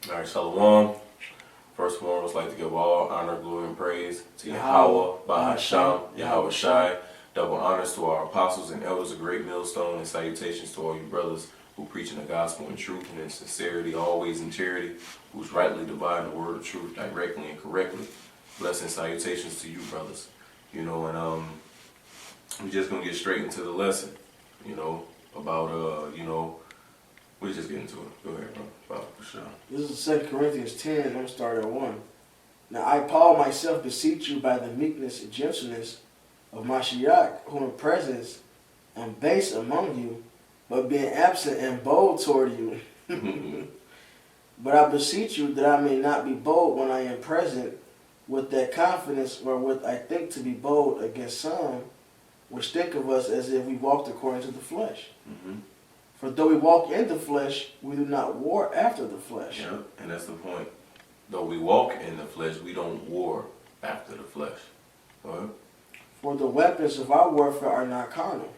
All right, Shalom. First of all, I'd like to give all honor, glory, and praise to Yahweh, Bahasham, Yahweh Shai. Double honors to our apostles and elders of Great Millstone, and salutations to all you brothers who preaching the gospel in truth and in sincerity, always in charity, who's rightly dividing the word of truth directly and correctly. Blessing salutations to you, brothers. And we're just gonna get straight into the lesson. About we're just getting to it. Go ahead, bro. About for sure. This is 2 Corinthians 10. I'm going to start at 1. Now I, Paul, myself beseech you by the meekness and gentleness of Mashiach, who in presence am base among you, but being absent and bold toward you. But I beseech you that I may not be bold when I am present with that confidence wherewith I think to be bold against some, which think of us as if we walked according to the flesh. Mm-hmm. For though we walk in the flesh, we do not war after the flesh. Yeah, and that's the point. Though we walk in the flesh, we don't war after the flesh. Right? For the weapons of our warfare are not carnal,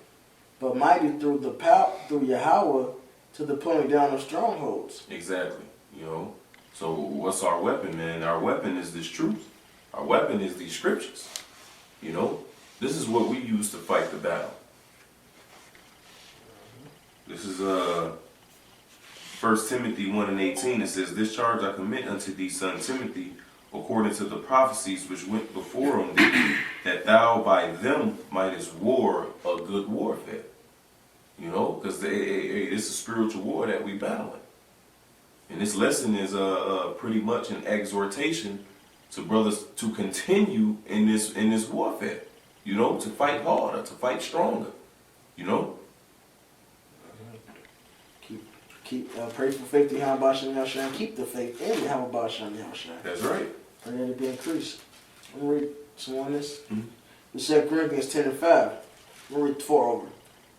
but mighty through Yahweh to the pulling down of strongholds. Exactly. So what's our weapon, man? Our weapon is this truth. Our weapon is these scriptures. This is what we use to fight the battle. This is 1 Timothy 1:18. It says, "This charge I commit unto thee, son Timothy, according to the prophecies which went before on thee, that thou by them mightest war a good warfare." Because it's a spiritual war that we battling. And this lesson is pretty much an exhortation to brothers to continue in this warfare. To fight harder, to fight stronger. Pray for faith in Yahweh Shai, and keep the faith in Yahweh Shai. That's right. And then it be increased. I'm going to read some on this. Mm-hmm. The 2 Corinthians 10:5. I'm going to read 4 over.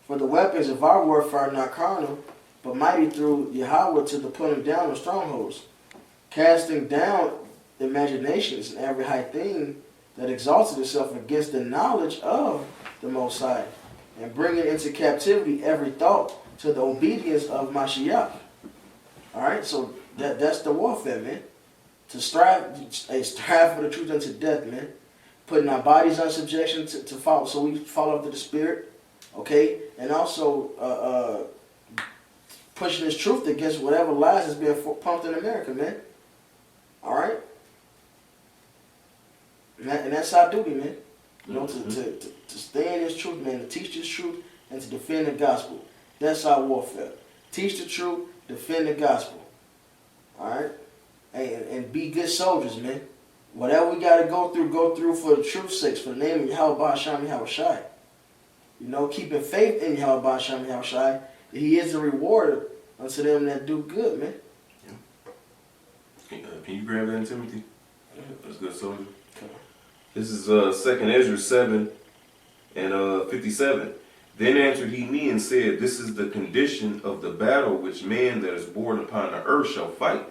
For the weapons of our warfare are not carnal, but mighty through Yahweh to the pulling down of strongholds, casting down imaginations and every high thing that exalted itself against the knowledge of the Most High, and bringing into captivity every thought to the obedience of Mashiach. Alright, so that's the warfare, man. To strive for the truth unto death, man. Putting our bodies on subjection to follow, so we follow after the Spirit, okay? And also pushing this truth against whatever lies is being pumped in America, man. Alright? And that's our duty, man. To stay in this truth, man, to teach this truth and to defend the gospel. That's our warfare. Teach the truth, defend the gospel. Alright? And be good soldiers, man. Whatever we got to go through for the truth's sake, for the name of Yahweh Bahasham Yahweh Shai. Keeping faith in Yahweh Bahasham Yahweh Shai, He is a rewarder unto them that do good, man. Yeah. Can you grab that in Timothy? That's good, soldier. Okay. This is 2 Ezra 7 and 57. Then answered he me and said, "This is the condition of the battle which man that is born upon the earth shall fight,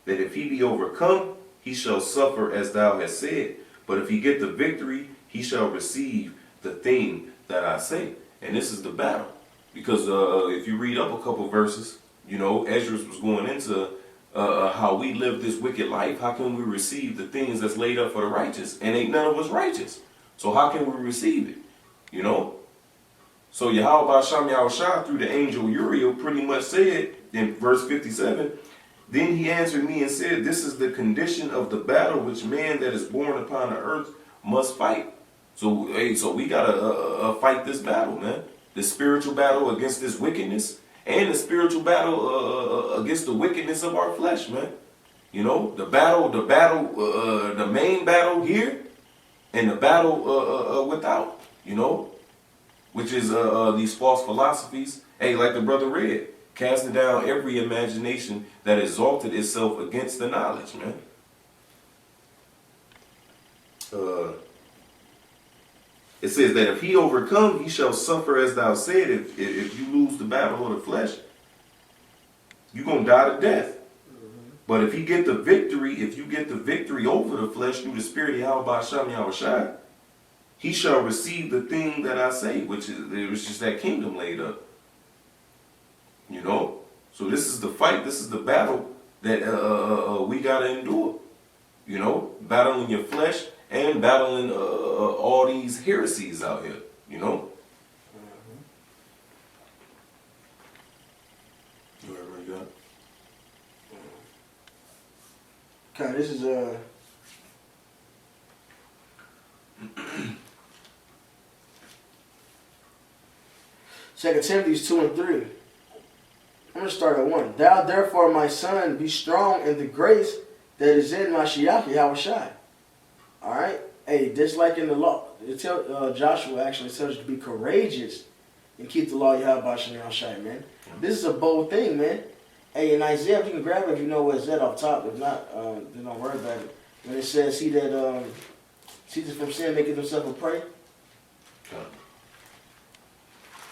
that if he be overcome, he shall suffer as thou hast said. But if he get the victory, he shall receive the thing that I say." And this is the battle. Because if you read up a couple verses, Ezra was going into how we live this wicked life. How can we receive the things that's laid up for the righteous? And ain't none of us righteous. So how can we receive it? So Yahweh Basham Yahweh Shai through the angel Uriel pretty much said in verse 57, "Then he answered me and said, This is the condition of the battle which man that is born upon the earth must fight." So we gotta fight this battle, man. The spiritual battle against this wickedness, and the spiritual battle against the wickedness of our flesh, man. The main battle here, and the battle without, which is these false philosophies. Hey, like the brother read, casting down every imagination that exalted itself against the knowledge, man. It says that if he overcome, he shall suffer as thou said. If you lose the battle of the flesh, you're going to die to death. But if you get the victory over the flesh through the Spirit of Yahweh Basham Yahweh Shai, he shall receive the thing that I say, which is just that kingdom laid up. So this is the fight, this is the battle that we gotta endure. You know, battling your flesh and battling all these heresies out here. You know. You already got it? Okay, this is 2 Timothy 2 and 3. I'm going to start at 1. Thou therefore, my son, be strong in the grace that is in Mashiach Yahushua. Alright? Hey, just like in the law, Joshua actually tells you to be courageous and keep the law of Yahushua, man. This is a bold thing, man. Hey, in Isaiah, if you can grab it, if you know where it's at off top. If not, then don't worry about it. When it says, he that ceases from sin, maketh himself a prey.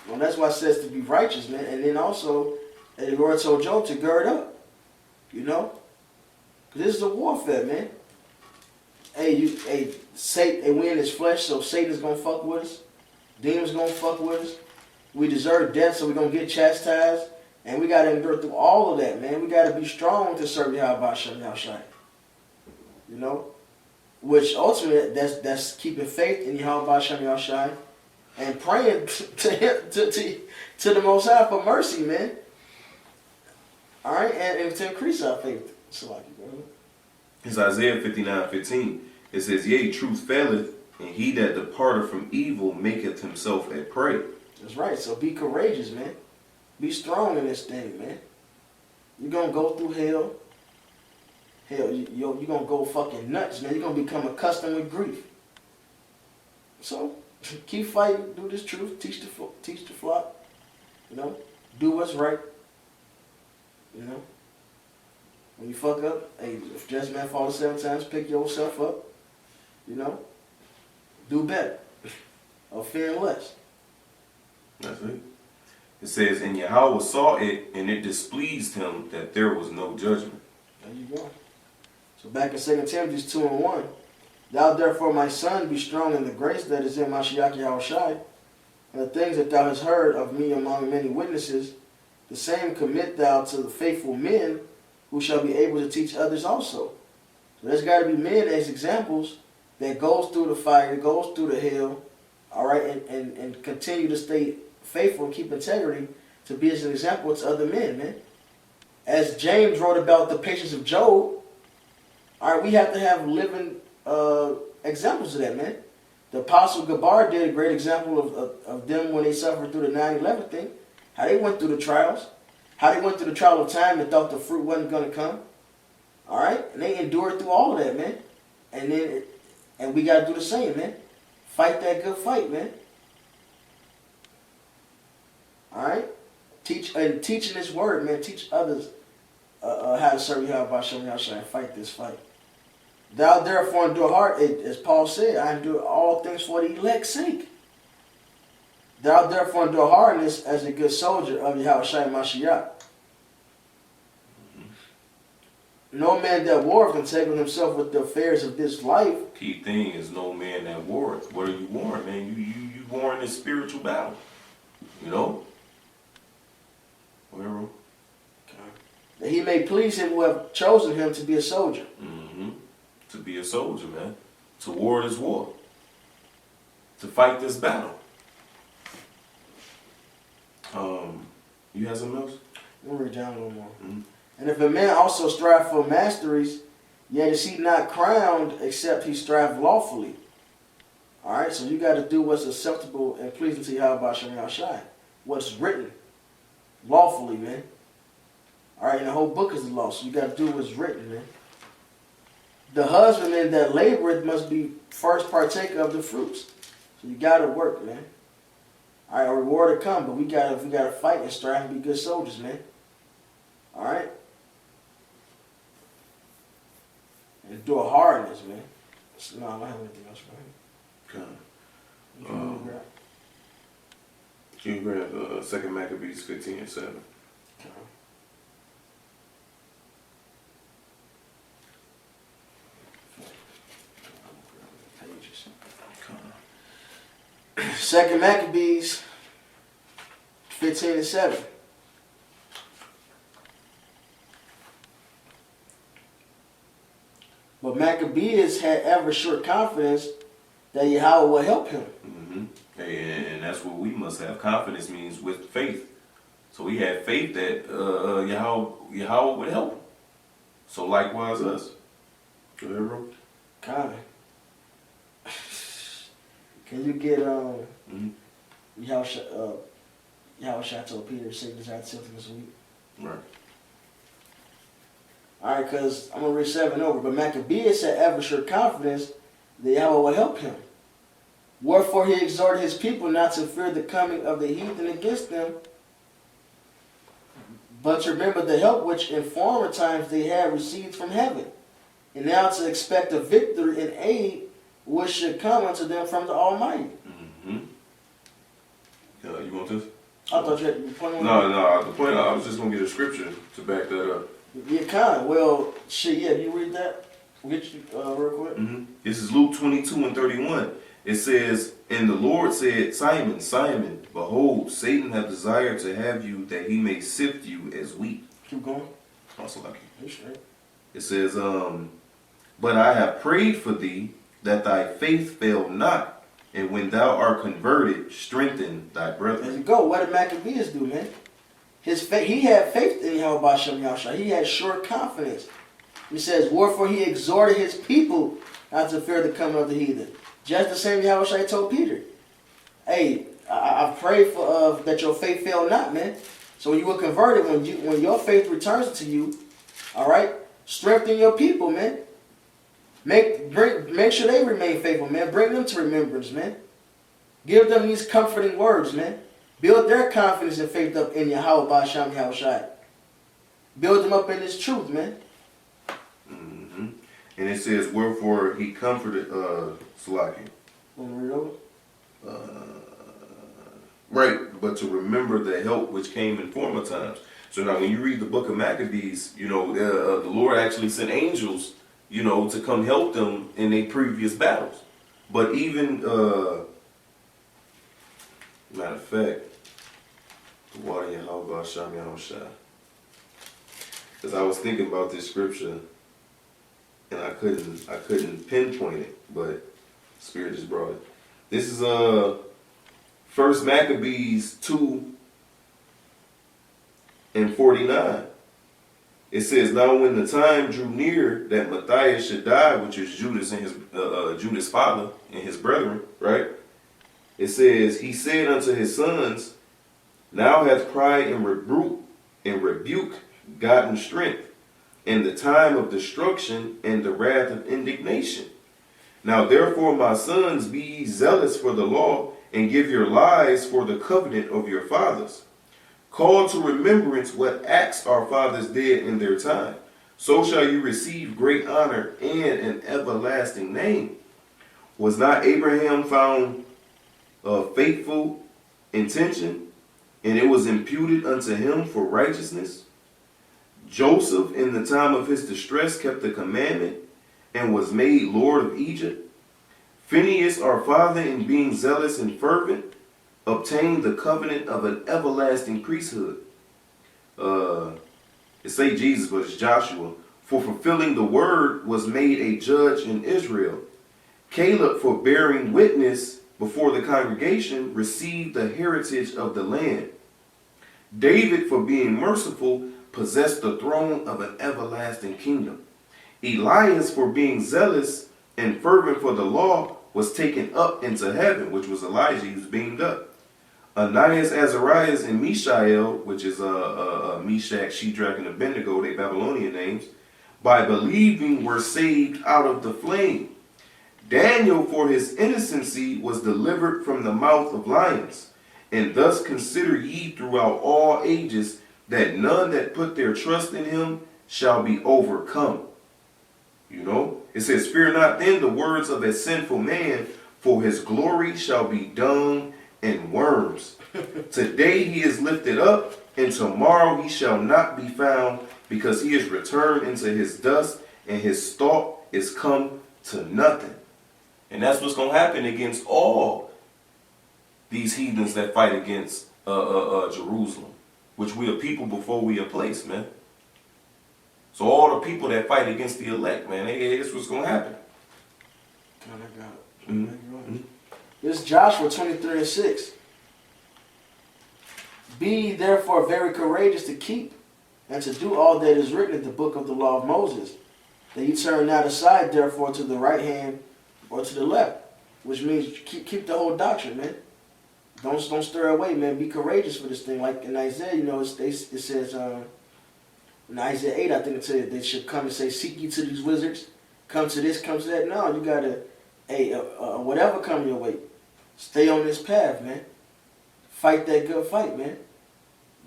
Well, that's why it says to be righteous, man. And then also, the Lord told Job to gird up. You know? Because this is a warfare, man. Hey, Satan, we in his flesh, so Satan's going to fuck with us. Demons going to fuck with us. We deserve death, so we're going to get chastised. And we got to endure through all of that, man. We got to be strong to serve Yahweh Shem Yahushua. You know? Which ultimately, that's keeping faith in Yahweh Shem Yahushua and praying to him, to the Most High for mercy, man. All right? And to increase our faith. So like you, bro. It's Isaiah 59:15. It says, yea, truth faileth, and he that departeth from evil maketh himself a prey. That's right. So be courageous, man. Be strong in this thing, man. You're going to go through hell. Hell, you're going to go fucking nuts, man. You're going to become accustomed with grief. So, keep fighting. Do this truth. Teach the flock. You know? Do what's right. You know? When you fuck up, hey, if just man falls 7 times, pick yourself up. You know? Do better. Or fear less. That's it. It says, and Yahweh saw it, and it displeased him that there was no judgment. There you go. So back in 2 Timothy 2 and 1. Thou therefore, my son, be strong in the grace that is in Mashiach Yahushua, and the things that thou hast heard of me among many witnesses, the same commit thou to the faithful men who shall be able to teach others also. So there's got to be men as examples that goes through the fire, goes through the hell, all right, and continue to stay faithful and keep integrity to be as an example to other men, man. As James wrote about the patience of Job, all right, we have to have living examples of that, man. The Apostle Gabar did a great example of them when they suffered through the 9/11 thing, how they went through the trials, how they went through the trial of time and thought the fruit wasn't going to come, all right? And they endured through all of that, man. And we got to do the same, man. Fight that good fight, man. All right? Teaching this word, man. Teach others how to serve Yahweh Shem Yahushua and fight this fight. Thou therefore endure hard, as Paul said, I endure all things for the elect's sake. Thou therefore endure hardness as a good soldier of Yahushua Mashiach. No man that warreth entangle himself with the affairs of this life. Key thing is no man that warreth. What are you warring, man? You warring this spiritual battle. You know? Whatever. That he may please him who have chosen him to be a soldier. Mm-hmm. To be a soldier, man. To war this war. To fight this battle. You have something else? We'll read down a little more. Mm-hmm. And if a man also strive for masteries, yet is he not crowned except he strive lawfully. Alright, so you got to do what's acceptable and pleasing to Yahweh Shem Yahushua. What's written. Lawfully, man. Alright, and the whole book is the law, so you got to do what's written, man. The husbandman that laboreth must be first partaker of the fruits. So you got to work, man. Alright, a reward will come, but we got to fight and strive and be good soldiers, man. Alright? And do a hardness, man. No, I don't have anything else for him. Okay. Can you grab 2 Maccabees 15 and 7? Okay. Okay. 2 Maccabees 15 and 7. But Maccabeus had ever sure confidence that Yahweh will help him. Mm-hmm. And that's what we must have. Confidence means with faith. So he had faith that Yahweh would help him. So likewise us. Go ahead, bro. God. Can you get Yahweh told Peter to say this out this week? Right. Alright, because I'm going to read 7 over. But Maccabeus had ever sure confidence that Yahweh would help him. Wherefore he exhorted his people not to fear the coming of the heathen against them, but to remember the help which in former times they had received from heaven, and now to expect a victory and aid which should come unto them from the Almighty. Mm-hmm. You want this? I thought you had the point on No. The point, I was just going to get a scripture to back that up. Yeah, kind. Well, shit, yeah, you read that? We'll get you real quick. Mm-hmm. This is Luke 22:31. It says, and the Lord said, Simon, Simon, behold, Satan hath desired to have you that he may sift you as wheat. Keep going. Also like You straight. it says, but I have prayed for thee that thy faith fail not, and when thou art converted, strengthen thy There brethren. you go. What did Maccabeus do, man? His faith, he had faith in Yahweh Shem Yahushua. He had sure confidence. He says, wherefore he exhorted his people not to fear the coming of the heathen. Just the same Yahushua told Peter. Hey, I pray for that your faith fail not, man. So when you were converted, when your faith returns to you, all right, strengthen your people, man. Make sure they remain faithful, man. Bring them to remembrance, man. Give them these comforting words, man. Build their confidence and faith up in Yahweh Ba'asham Yahushai. Build them up in this truth, man. Mm-hmm. And it says, wherefore he comforted Salaki. Want to read over? Right, but to remember the help which came in former times. So now when you read the book of Maccabees, the Lord actually sent angels, to come help them in their previous battles. But even, matter of fact, the water Yahweh Sham Yahushua. Because I was thinking about this scripture and I couldn't pinpoint it, but Spirit just brought it. This is First Maccabees 2:49. It says, now when the time drew near that Matthias should die, which is Judas and his Judas' father and his brethren, right? It says, he said unto his sons, now hath pride and rebuke gotten strength, in the time of destruction and the wrath of indignation. Now therefore, my sons, be ye zealous for the law, and give your lives for the covenant of your fathers. Call to remembrance what acts our fathers did in their time. So shall you receive great honor and an everlasting name. Was not Abraham found faithful intention, and it was imputed unto him for righteousness? Joseph, in the time of his distress, kept the commandment and was made Lord of Egypt. Phinehas, our father, in being zealous and fervent, obtained the covenant of an everlasting priesthood. It say Jesus, but it's Joshua. For fulfilling the word was made a judge in Israel. Caleb, for bearing witness before the congregation, received the heritage of the land. David, for being merciful, possessed the throne of an everlasting kingdom. Elias, for being zealous and fervent for the law, was taken up into heaven, which was Elijah. He was beamed up. Ananias, Azarias, and Mishael, which is Meshach, Shadrach, and Abednego, they Babylonian names, by believing were saved out of the flame. Daniel, for his innocency, was delivered from the mouth of lions. And thus consider ye throughout all ages that none that put their trust in him shall be overcome. It says, fear not then the words of a sinful man, for his glory shall be dung and worms. Today he is lifted up, and tomorrow he shall not be found, because he is returned into his dust, and his thought is come to nothing. And that's what's going to happen against all these heathens that fight against Jerusalem, which we are people before we are place, man. So all the people that fight against the elect, man, it's what's gonna happen. Mm-hmm. This is Joshua 23:6. Be ye therefore very courageous to keep and to do all that is written in the book of the law of Moses, that ye turn not aside therefore to the right hand or to the left, which means keep the whole doctrine, man. Don't stir away, man. Be courageous for this thing. Like in Isaiah, you know, it says in Isaiah 8, I think it said they should come and say, seek ye to these wizards, come to this, come to that. No, you gotta, whatever come your way, stay on this path, man. Fight that good fight, man.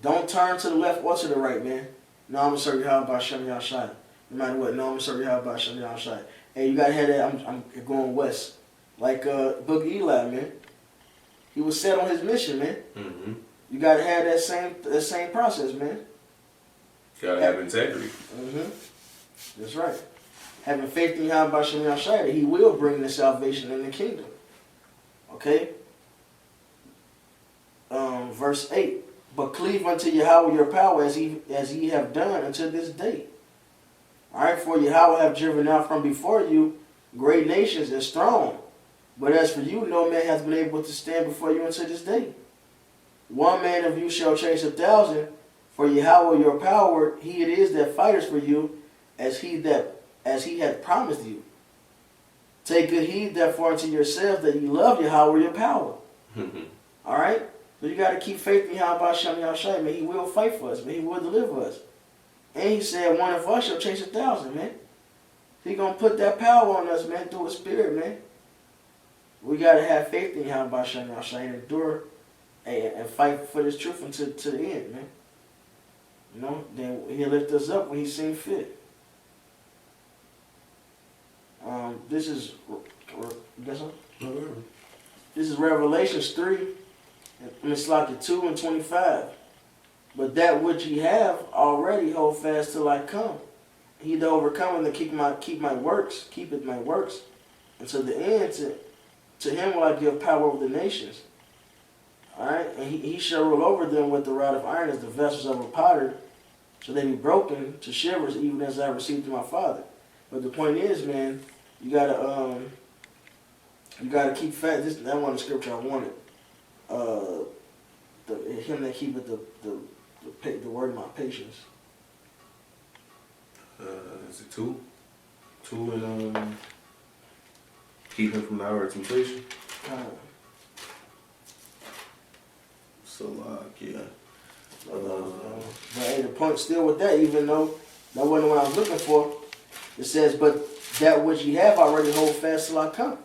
Don't turn to the left or to the right, man. No, I'm gonna serve you how about Shem Yahshai. No matter what, no, I'm gonna serve you how about Shem Yahshai. Hey, you gotta have that. I'm going west, like Book Eli, man. He was set on his mission, man. Mm-hmm. You gotta have that same process, man. You gotta have integrity. Mm-hmm. That's right. Having faith in Yahweh Shem Yahshai, that He will bring the salvation in the kingdom. Okay. Verse 8. But cleave unto Yahweh your power as ye have done unto this day. Alright, for Yahweh have driven out from before you great nations and strong. But as for you, no man hath been able to stand before you unto this day. One man of you shall chase 1,000, for Yahweh your power, He it is that fighteth for you, as he hath promised you. Take good heed therefore unto yourselves that ye love Yahweh your power. Alright? So you got to keep faith in Yahweh Shem Yahshai, man. He will fight for us, man. He will deliver us. And He said one of us shall chase 1,000, man. He going to put that power on us, man, through His Spirit, man. We got to have faith in Yahweh Shem Yahshai and endure and fight for this truth until to the end, man. You know, then He'll lift us up when He seems fit. This is, guess what? This is Revelations 3. It's like 2 and 25. But that which ye have already hold fast till I come. He that overcometh and keepeth my works, until the end. To him will I give power over the nations. Alright? And he shall rule over them with the rod of iron as the vessels of a potter, so they be broken to shivers, even as I received to my Father. But the point is, man, you gotta keep fast. That one the scripture I wanted. Him that keepeth the word of my patience. Is it 2? 2 and keep him from the hour of temptation. So yeah. But hey, the point still with that, even though that wasn't what I was looking for, it says, but that which ye have already hold fast till I come.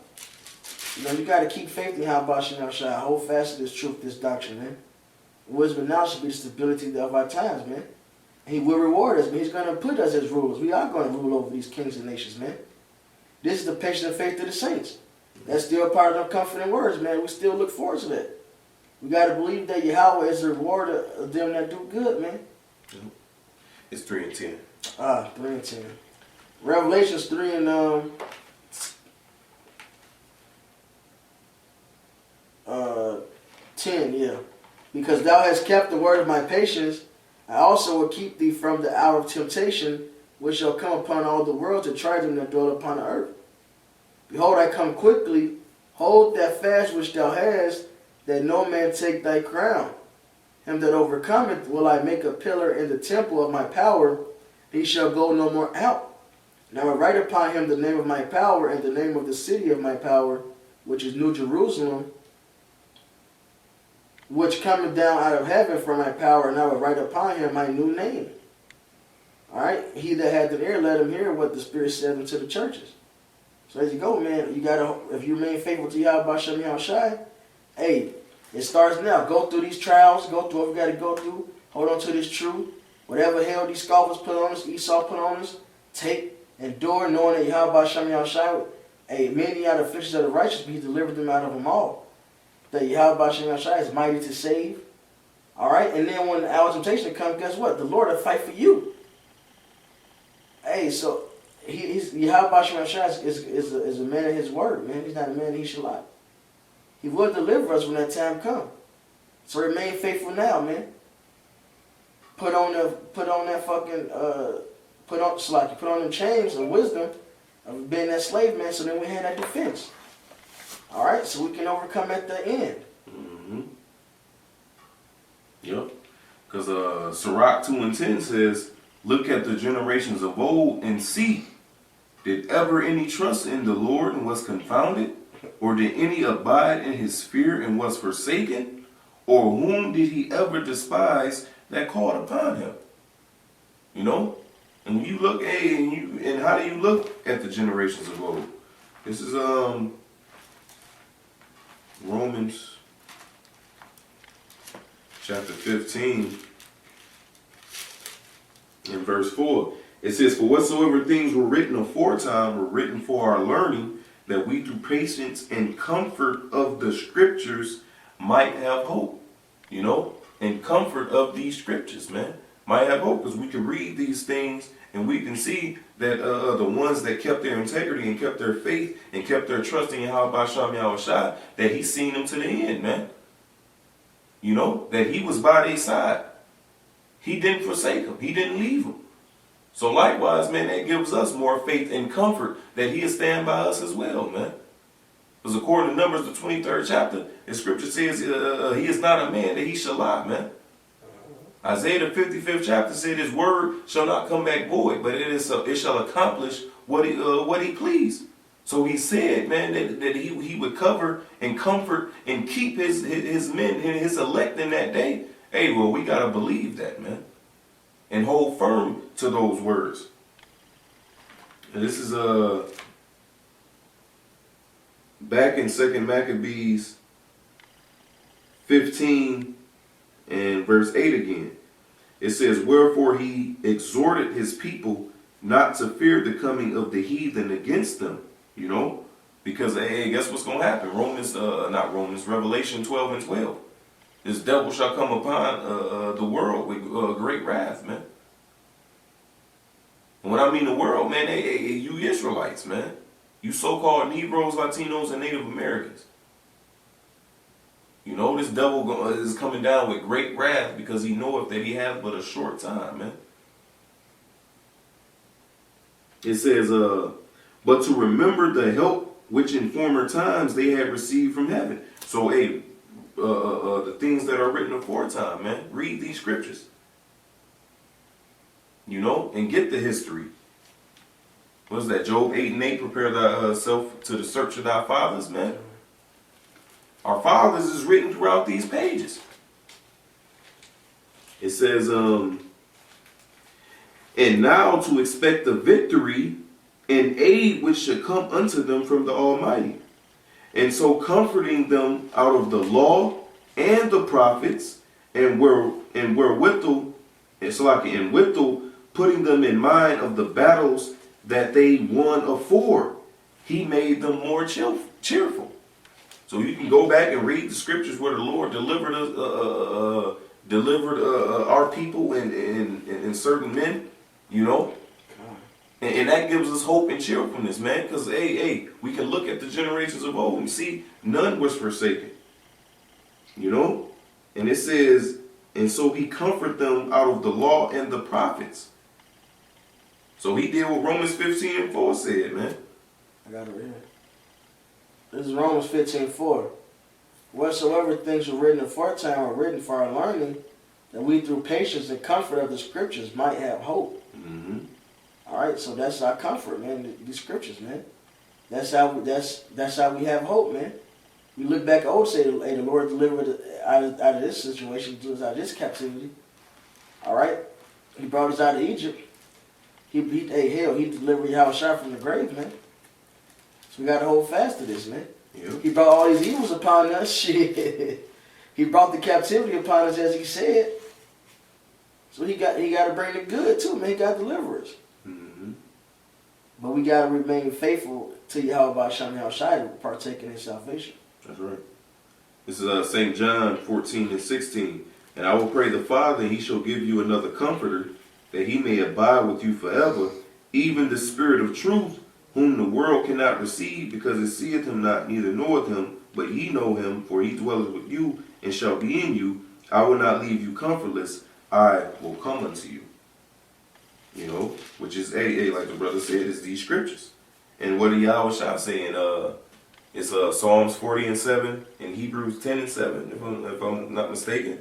You know, you got to keep faith in Yahweh Shem Yahshai. Hold fast to this truth, this doctrine, man. Wisdom now should be the stability of our times, man. And He will reward us, man. He's going to put us as rulers. We are going to rule over these kings and nations, man. This is the patience and faith of the saints. That's still part of the comforting words, man. We still look forward to that. We got to believe that Yahweh is the rewarder of them that do good, man. It's 3 and 10. 3 and 10. Revelations 3 and 10, yeah. Because thou hast kept the word of my patience, I also will keep thee from the hour of temptation, which shall come upon all the world to try them that dwell upon the earth. Behold, I come quickly. Hold that fast which thou hast, that no man take thy crown. Him that overcometh will I make a pillar in the temple of my power. He shall go no more out. And I will write upon him the name of my power and the name of the city of my power, which is New Jerusalem, which cometh down out of heaven from my power, and I will write upon him my new name. Alright? He that hath an ear, let him hear what the Spirit saith unto the churches. So as you go, man, you gotta, if you remain faithful to Yahweh Shem Yahshai, hey, it starts now. Go through these trials, go through what we gotta go through, hold on to this truth. Whatever hell these scoffers put on us, Esau put on us, take, endure, knowing that Yahweh Shem Yahshai, hey, many are the afflictions of the righteous, but He delivered them out of them all. That Yahweh Shem Yahshai is mighty to save. Alright? And then when the hour of temptation comes, guess what? The Lord will fight for you. Hey, so Yahweh Shem Yahshai is a man of His word, man. He's not a man He should lie. He will deliver us when that time comes. So remain faithful now, man. Put on that put on them chains of wisdom of being that slave man, so then we had that defense. All right, so we can overcome at the end. Mm-hmm. Yep. Because Sirach 2:10 says, look at the generations of old and see, did ever any trust in the Lord and was confounded? Or did any abide in his fear and was forsaken? Or whom did he ever despise that called upon him? You know? And when you look, and how do you look at the generations of old? This is Romans chapter 15 and verse 4. It says, for whatsoever things were written aforetime were written for our learning, that we through patience and comfort of the scriptures might have hope. You know? And comfort of these scriptures, man. Might have hope, because we can read these things and we can see that the ones that kept their integrity and kept their faith and kept their trust in Yahweh Shem Yahushua, that he's seen them to the end, man. You know, that he was by their side. He didn't forsake them. He didn't leave them. So likewise, man, that gives us more faith and comfort that he'll stand by us as well, man. Because according to Numbers, the 23rd chapter, the scripture says he is not a man that he shall lie, man. Isaiah the 55th chapter said his word shall not come back void, but it shall accomplish what he pleased. So he said, man, that he would cover and comfort and keep his men and his elect in that day. Hey, well, we got to believe that, man. And hold firm to those words. And this is back in 2 Maccabees 15 and verse 8 again. It says, wherefore he exhorted his people not to fear the coming of the heathen against them. You know, because hey, guess what's going to happen? Revelation 12 and 12. This devil shall come upon the world with great wrath, man. And when I mean the world, man, you Israelites, man. You so-called Negroes, Latinos, and Native Americans. You know, this devil is coming down with great wrath because he knoweth that he hath but a short time, man. It says, but to remember the help which in former times they had received from heaven. So, hey, the things that are written aforetime, man, read these scriptures. You know, and get the history. What is that? Job 8 and 8, prepare thyself to the search of thy fathers, man. Our fathers is written throughout these pages. It says, and now to expect the victory and aid which should come unto them from the Almighty. And so comforting them out of the law and the prophets, and wherewithal putting them in mind of the battles that they won afore, he made them more cheerful. So you can go back and read the scriptures where the Lord delivered our people and certain men, you know. And that gives us hope and cheerfulness, man. Because, hey, we can look at the generations of old and see none was forsaken. You know? And it says, and so he comforted them out of the law and the prophets. So he did what Romans 15 and 4 said, man. I got it right here. This is Romans 15:4. Whatsoever things were written aforetime are written for our learning, that we through patience and comfort of the scriptures might have hope. Mm-hmm. All right, so that's our comfort, man. The scriptures, man. That's how we have hope, man. We look back at old, say, hey, the Lord delivered out of this situation, out of this captivity. All right, he brought us out of Egypt. He delivered Yahushua from the grave, man. So we got to hold fast to this, man. Yep. He brought all these evils upon us. Shit. He brought the captivity upon us, as he said. So he got to bring the good too, man. He got to deliver us. Mm-hmm. But we got to remain faithful to Yahweh Shem Yahushua to partake in his salvation. That's right. This is St. John 14 and 16. And I will pray the Father, and he shall give you another comforter, that he may abide with you forever, even the Spirit of truth, whom the world cannot receive, because it seeth him not, neither knoweth him, but ye know him, for he dwelleth with you, and shall be in you. I will not leave you comfortless, I will come unto you. You know, which is like the brother said, is these scriptures. And what did Yahweh Shah say in it's Psalms 40:7 and Hebrews 10:7, if I'm not mistaken.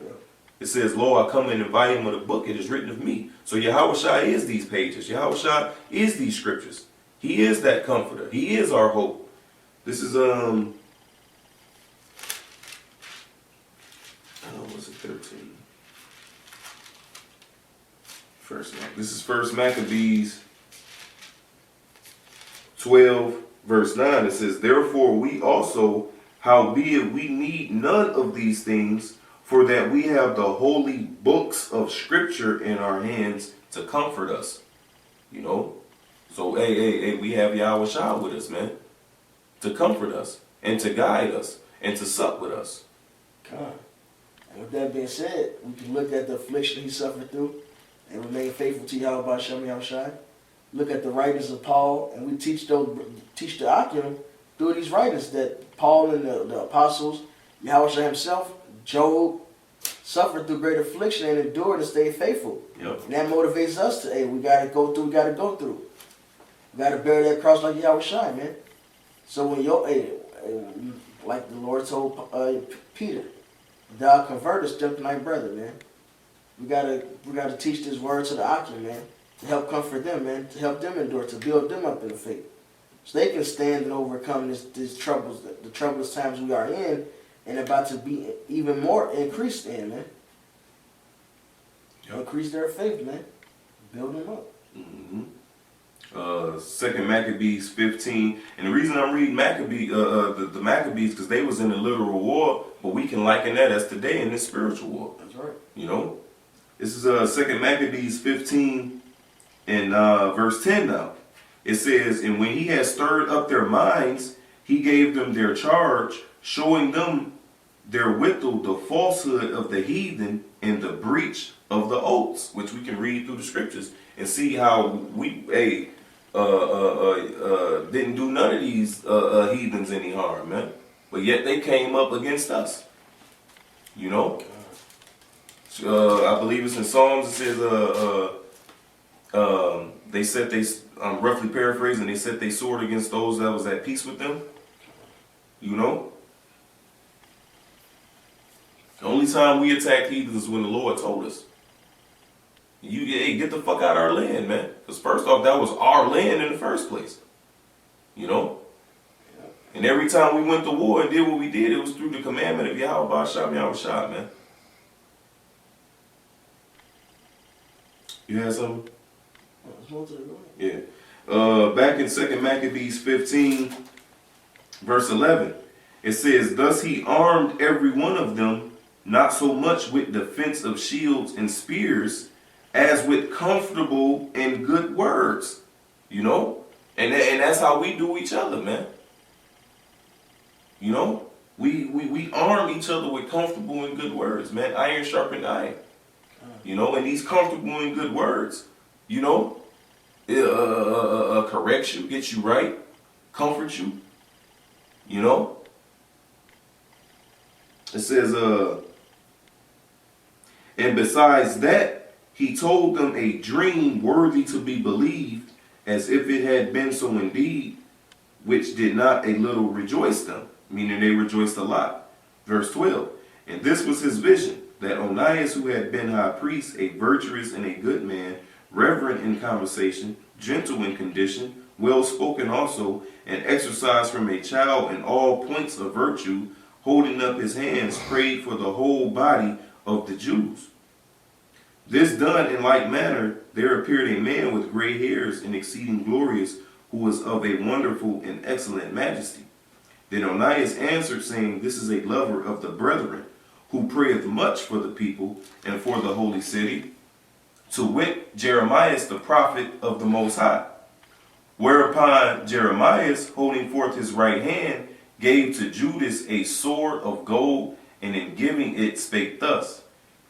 It says, "Lo, I come in the volume of the book, it is written of me." So Yahweh Shah is these pages. Yahweh Shah is these scriptures. He is that comforter. He is our hope. This is was it 13? This is First Maccabees 12, verse 9. It says, "Therefore we also, howbeit we need none of these things, for that we have the holy books of Scripture in our hands to comfort us." You know? So, we have Yahweh Shah with us, man. To comfort us, and to guide us, and to sup with us. God. And with that being said, we can look at the affliction he suffered through and remain faithful to Yahweh Shem Yahushai. Look at the writings of Paul, and we teach the Akim through these writings that Paul and the apostles, Yahushua himself, Job, suffered through great affliction and endured and stayed faithful. Yep. And that motivates us to, we got to go through, we got to bear that cross like Yahushua, man. So when like the Lord told Peter, "Thou convertest them to thy brother," man. We gotta teach this word to the Akim, man, to help comfort them, man, to help them endure, to build them up in the faith, so they can stand and overcome these troubles, the troublous times we are in, and about to be even more increased in, man. Yep. Increase their faith, man. Build them up. Mm-hmm. Second Maccabees 15, and the reason I'm reading the Maccabees, because they was in a literal war, but we can liken that as today in this spiritual war. That's right. You know, this is Second Maccabees 15 and verse 10 now. It says, "And when he had stirred up their minds, he gave them their charge, showing them therewithal the falsehood of the heathen and the breach of the oaths," which we can read through the scriptures and see how we didn't do none of these heathens any harm, man. But yet they came up against us. You know? I believe it's in Psalms. It says, they set I'm roughly paraphrasing, they set their sword against those that was at peace with them. You know? The only time we attacked heathens is when the Lord told us. Get the fuck out of our land, man. Because first off, that was our land in the first place. You know? And every time we went to war and did what we did, it was through the commandment of Yahweh Shah, man. You had something? Yeah. Back in 2 Maccabees 15, verse 11, it says, "Thus he armed every one of them, not so much with defense of shields and spears, as with comfortable and good words." You know? And that's how we do each other, man. You know? We arm each other with comfortable and good words, man. Iron sharpened iron. You know, and these comfortable and good words, you know, corrects you, gets you right, comforts you, you know. It says, "And besides that, he told them a dream worthy to be believed, as if it had been so indeed, which did not a little rejoice them," meaning they rejoiced a lot. Verse 12, "And this was his vision, that Onias, who had been high priest, a virtuous and a good man, reverent in conversation, gentle in condition, well spoken also, and exercised from a child in all points of virtue, holding up his hands, prayed for the whole body of the Jews. This done in like manner, there appeared a man with gray hairs and exceeding glorious, who was of a wonderful and excellent majesty. Then Onias answered, saying, This is a lover of the brethren, who prayeth much for the people and for the holy city, to wit, Jeremias the prophet of the Most High. Whereupon Jeremias, holding forth his right hand, gave to Judas a sword of gold, and in giving it spake thus,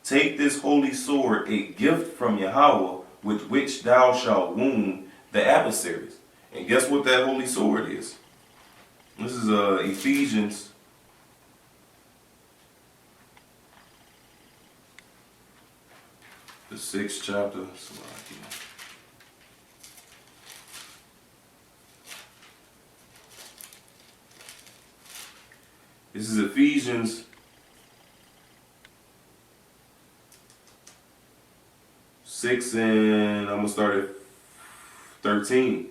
Take this holy sword, a gift from Yahweh, with which thou shalt wound the adversaries. And guess what that holy sword is? This is Ephesians the 6th chapter. This is Ephesians 6, and I'm gonna start at 13.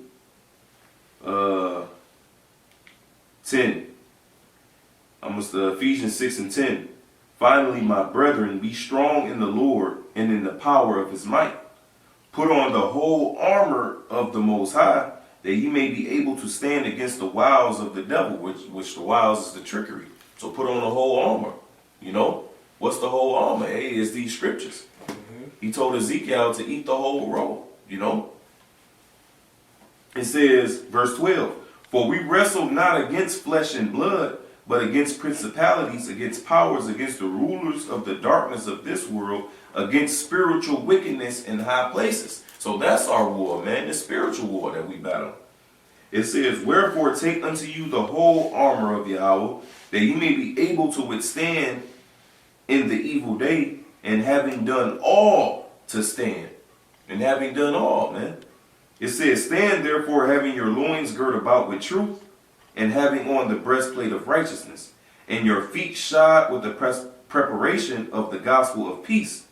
10. Ephesians 6 and 10. Finally, my brethren, be strong in the Lord and in the power of his might. Put on the whole armor of the Most High, that ye may be able to stand against the wiles of the devil, which the wiles is the trickery. So put on the whole armor. You know? What's the whole armor? Hey, it's these scriptures. He told Ezekiel to eat the whole roll. You know? It says, verse 12, for we wrestle not against flesh and blood, but against principalities, against powers, against the rulers of the darkness of this world, against spiritual wickedness in high places. So that's our war, man, the spiritual war that we battle. It says, wherefore take unto you the whole armor of Yahweh, that ye may be able to withstand in the evil day, and having done all to stand. And having done all, man. It says, stand therefore having your loins girt about with truth, and having on the breastplate of righteousness, and your feet shod with the preparation of the gospel of peace.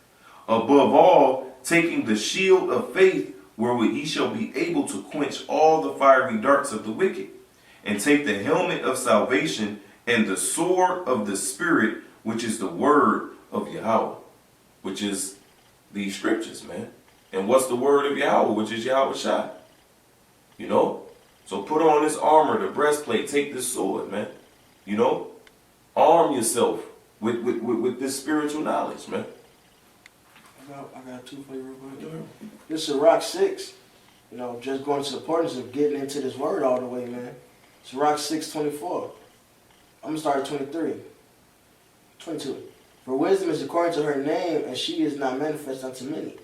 Above all, taking the shield of faith, wherewith ye shall be able to quench all the fiery darts of the wicked, and take the helmet of salvation and the sword of the Spirit, which is the word of Yahweh, which is these scriptures, man. And what's the word of Yahweh, which is Yahweh Shai? You know? So put on this armor, the breastplate, take this sword, man. You know? Arm yourself with this spiritual knowledge, man. I got two for you real quick. This is Rock 6. You know, just going to the importance of getting into this word all the way, man. It's Rock 6:24. I'm going to start at 23. 22. For wisdom is according to her name, and she is not manifest unto many.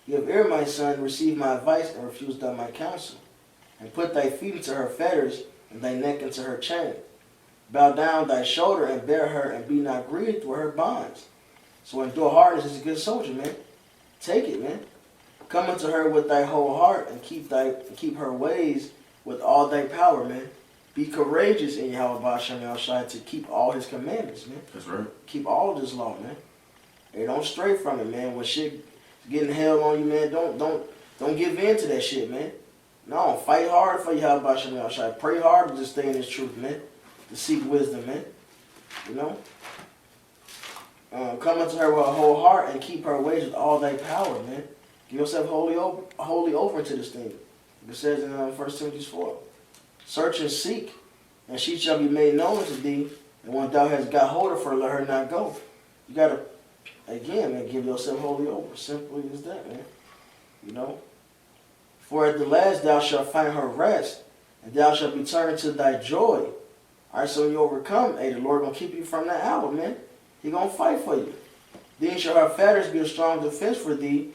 You have ear, my son, receive my advice, and refuse not my counsel. And put thy feet into her fetters, and thy neck into her chain. Bow down thy shoulder, and bear her, and be not grieved with her bonds. So endure hardness as a good soldier, man. Take it, man. Come unto her with thy whole heart, and keep her ways with all thy power, man. Be courageous in Yahweh Ba'ashem Yahushai to keep all his commandments, man. That's right. Keep all of this law, man. Hey, don't stray from it, man. When shit getting hell on you, man, don't give in to that shit, man. No, fight hard for Yahweh Ba'ashem Yahushai. Pray hard to just stay in his truth, man. To seek wisdom, man. You know? Come unto her with her whole heart and keep her ways with all thy power, man. Give yourself wholly over into this thing. It says in 1 Timothy 4. Search and seek, and she shall be made known unto thee. And when thou hast got hold of her, let her not go. You got to, again, man, give yourself wholly over. Simply as that, man. You know? For at the last thou shalt find her rest, and thou shalt be turned to thy joy. All right, so when you overcome, hey, the Lord going to keep you from that hour, man. He going to fight for you. Then shall her fetters be a strong defense for thee,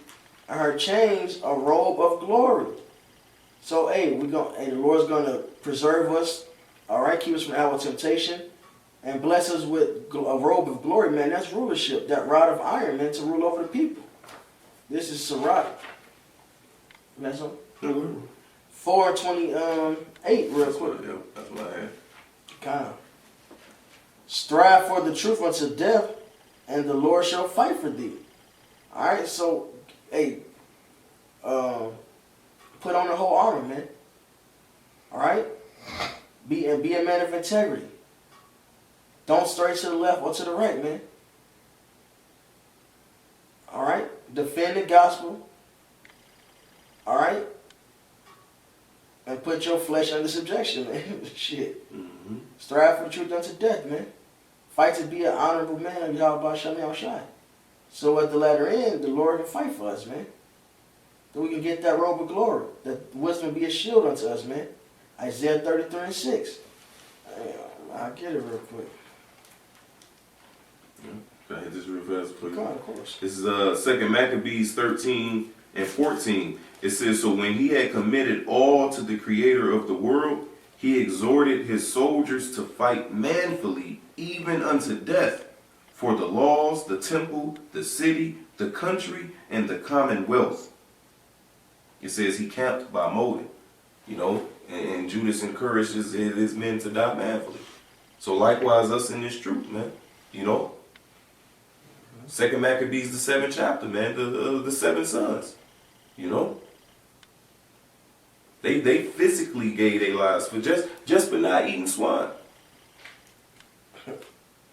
and her chains a robe of glory. So, hey, the Lord's going to preserve us, all right, keep us from our temptation, and bless us with a robe of glory, man. That's rulership, that rod of iron, man, to rule over the people. This is Sirach. That's on 4:28, real quick. That's what I had. Kind of. Strive for the truth unto death, and the Lord shall fight for thee. All right, so, hey, put on the whole armor, man. All right? Be a man of integrity. Don't stray to the left or to the right, man. All right? Defend the gospel. All right? And put your flesh under subjection, man. Shit. Mm-hmm. Strive for truth unto death, man. Fight to be an honorable man of Yahweh Ba'ashem Yahushai. So at the latter end, the Lord can fight for us, man. That we can get that robe of glory. That wisdom be a shield unto us, man. Isaiah 33:6. I'll get it real quick. Can I hit this real fast, please? Of course. This is 2 Maccabees 13 and 14. It says, so when he had committed all to the creator of the world, he exhorted his soldiers to fight manfully, even unto death, for the laws, the temple, the city, the country, and the commonwealth. It says he camped by motive, you know, and Judas encourages his men to die manfully. So likewise us in this truth, man. You know? Second Maccabees, the 7th chapter, man. The 7 sons. You know? They physically gave their lives for just for not eating swine.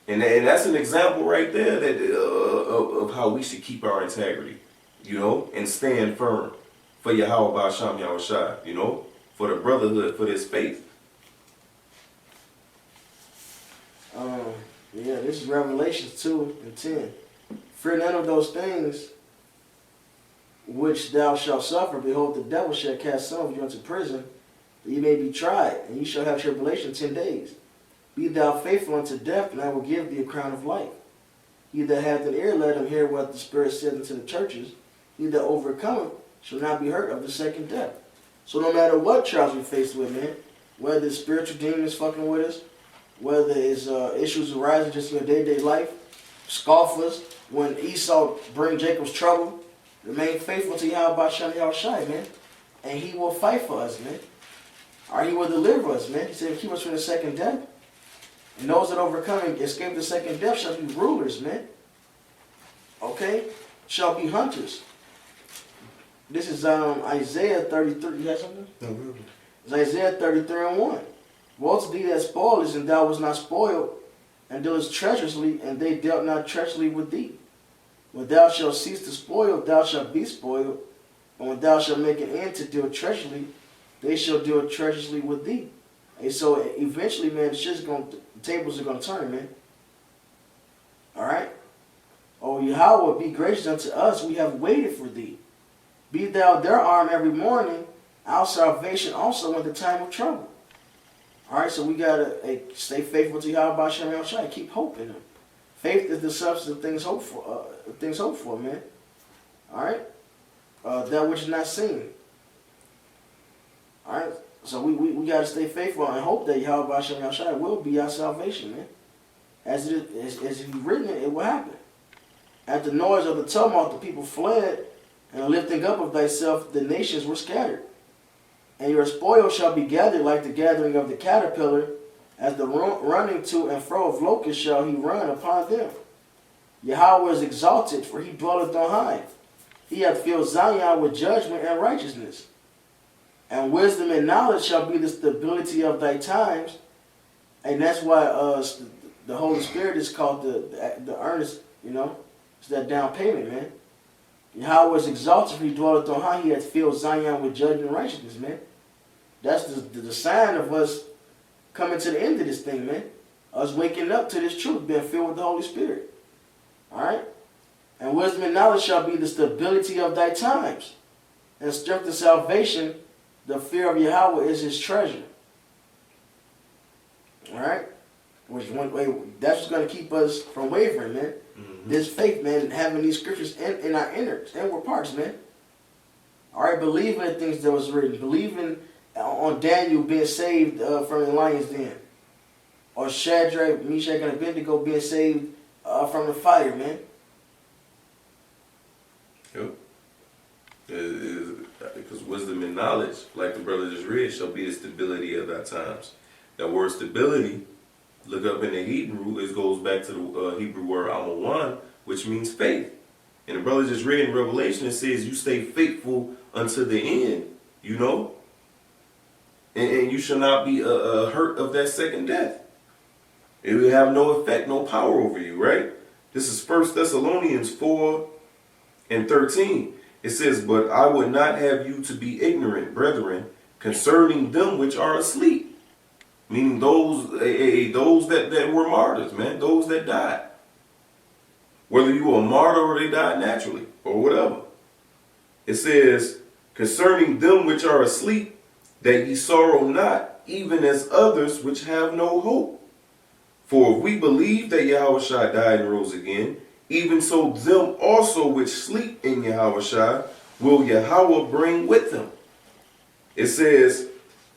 And that's an example right there that of how we should keep our integrity, you know, and stand firm for Yahweh Ba'Sham Yahushai, you know, for the brotherhood, for this faith. Yeah, this is Revelations 2 and 10. Fear none of those things which thou shalt suffer. Behold, the devil shall cast some of you into prison, that ye may be tried, and ye shall have tribulation 10 days. Be thou faithful unto death, and I will give thee a crown of life. He that hath an ear, let him hear what the Spirit saith unto the churches. He that overcometh shall not be hurt of the second death. So no matter what trials we face with, man, whether it's spiritual demons fucking with us, whether it's issues arising just in your day-to-day life, scoffers, when Esau bring Jacob's trouble, remain faithful to Yahweh Ba'Sham Yahushai, man. And he will fight for us, man. Or he will deliver us, man. He said, keep us from the second death. And those that overcome and escape the second death shall be rulers, man. Okay? Shall be hunters. This is Isaiah 33. You have something? No, really. It's Isaiah 33 and 1. Woe to thee that spoilest, and thou wast not spoiled, and dealest treacherously, and they dealt not treacherously with thee. When thou shalt cease to spoil, thou shalt be spoiled. And when thou shalt make an end to deal treacherously, they shall deal treacherously with thee. And so eventually, man, the tables are going to turn, man. Alright? O Yahweh, be gracious unto us. We have waited for thee. Be thou their arm every morning, our salvation also in the time of trouble. Alright, so we got to stay faithful to Yahweh Ba'Sham Yahushai. Keep hope in him. Faith is the substance of things hoped for, man. Alright? That which is not seen. Alright? So we got to stay faithful and hope that Yahweh Ba'Sham Yahushai will be our salvation, man. As he's written it will happen. At the noise of the tumult, the people fled, and the lifting up of thyself, the nations were scattered. And your spoil shall be gathered like the gathering of the caterpillar, as the running to and fro of locusts shall he run upon them. Yahweh is exalted, for he dwelleth on high. He hath filled Zion with judgment and righteousness. And wisdom and knowledge shall be the stability of thy times. And that's why the Holy Spirit is called the earnest, you know. It's that down payment, man. Yahweh is exalted, for he dwelleth on high. He hath filled Zion with judgment and righteousness, man. That's the sign of us coming to the end of this thing, man. Us waking up to this truth, being filled with the Holy Spirit. Alright? And wisdom and knowledge shall be the stability of thy times. And strength and salvation, the fear of Yahweh is his treasure. Alright? That's what's going to keep us from wavering, man. Mm-hmm. This faith, man, having these scriptures in our inward parts, man. Alright, believing in things that was written. Believing on Daniel being saved from the lion's den. Or Shadrach, Meshach, and Abednego being saved from the fire, man. Yep. Because wisdom and knowledge, like the brother just read, shall be the stability of our times. That word stability, look up in the Hebrew, it goes back to the Hebrew word amawan, which means faith. And the brother just read in Revelation, it says you stay faithful unto the end, you know? And you shall not be hurt of that second death. It will have no effect, no power over you, right? This is 1 Thessalonians 4 and 13. It says, but I would not have you to be ignorant, brethren, concerning them which are asleep. Meaning those that were martyrs, man. Those that died. Whether you were a martyr or they died naturally or whatever. It says, concerning them which are asleep, that ye sorrow not, even as others which have no hope. For if we believe that Yahushua died and rose again, even so them also which sleep in Yahushua will Yahweh bring with them. It says,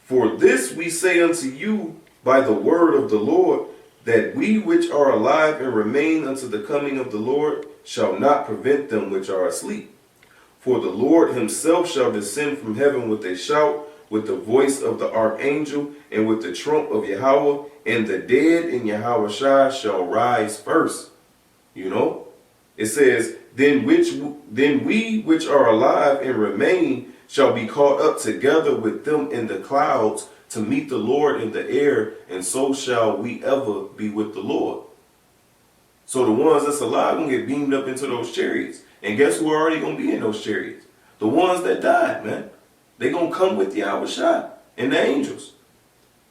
for this we say unto you by the word of the Lord, that we which are alive and remain unto the coming of the Lord shall not prevent them which are asleep. For the Lord himself shall descend from heaven with a shout, with the voice of the archangel, and with the trump of Yahweh, and the dead in Yahweh Shai shall rise first. You know? It says, then we which are alive and remain shall be caught up together with them in the clouds to meet the Lord in the air, and so shall we ever be with the Lord. So the ones that's alive gonna get beamed up into those chariots. And guess who are already gonna be in those chariots? The ones that died, man. They gonna come with Yahweh Shai and the angels.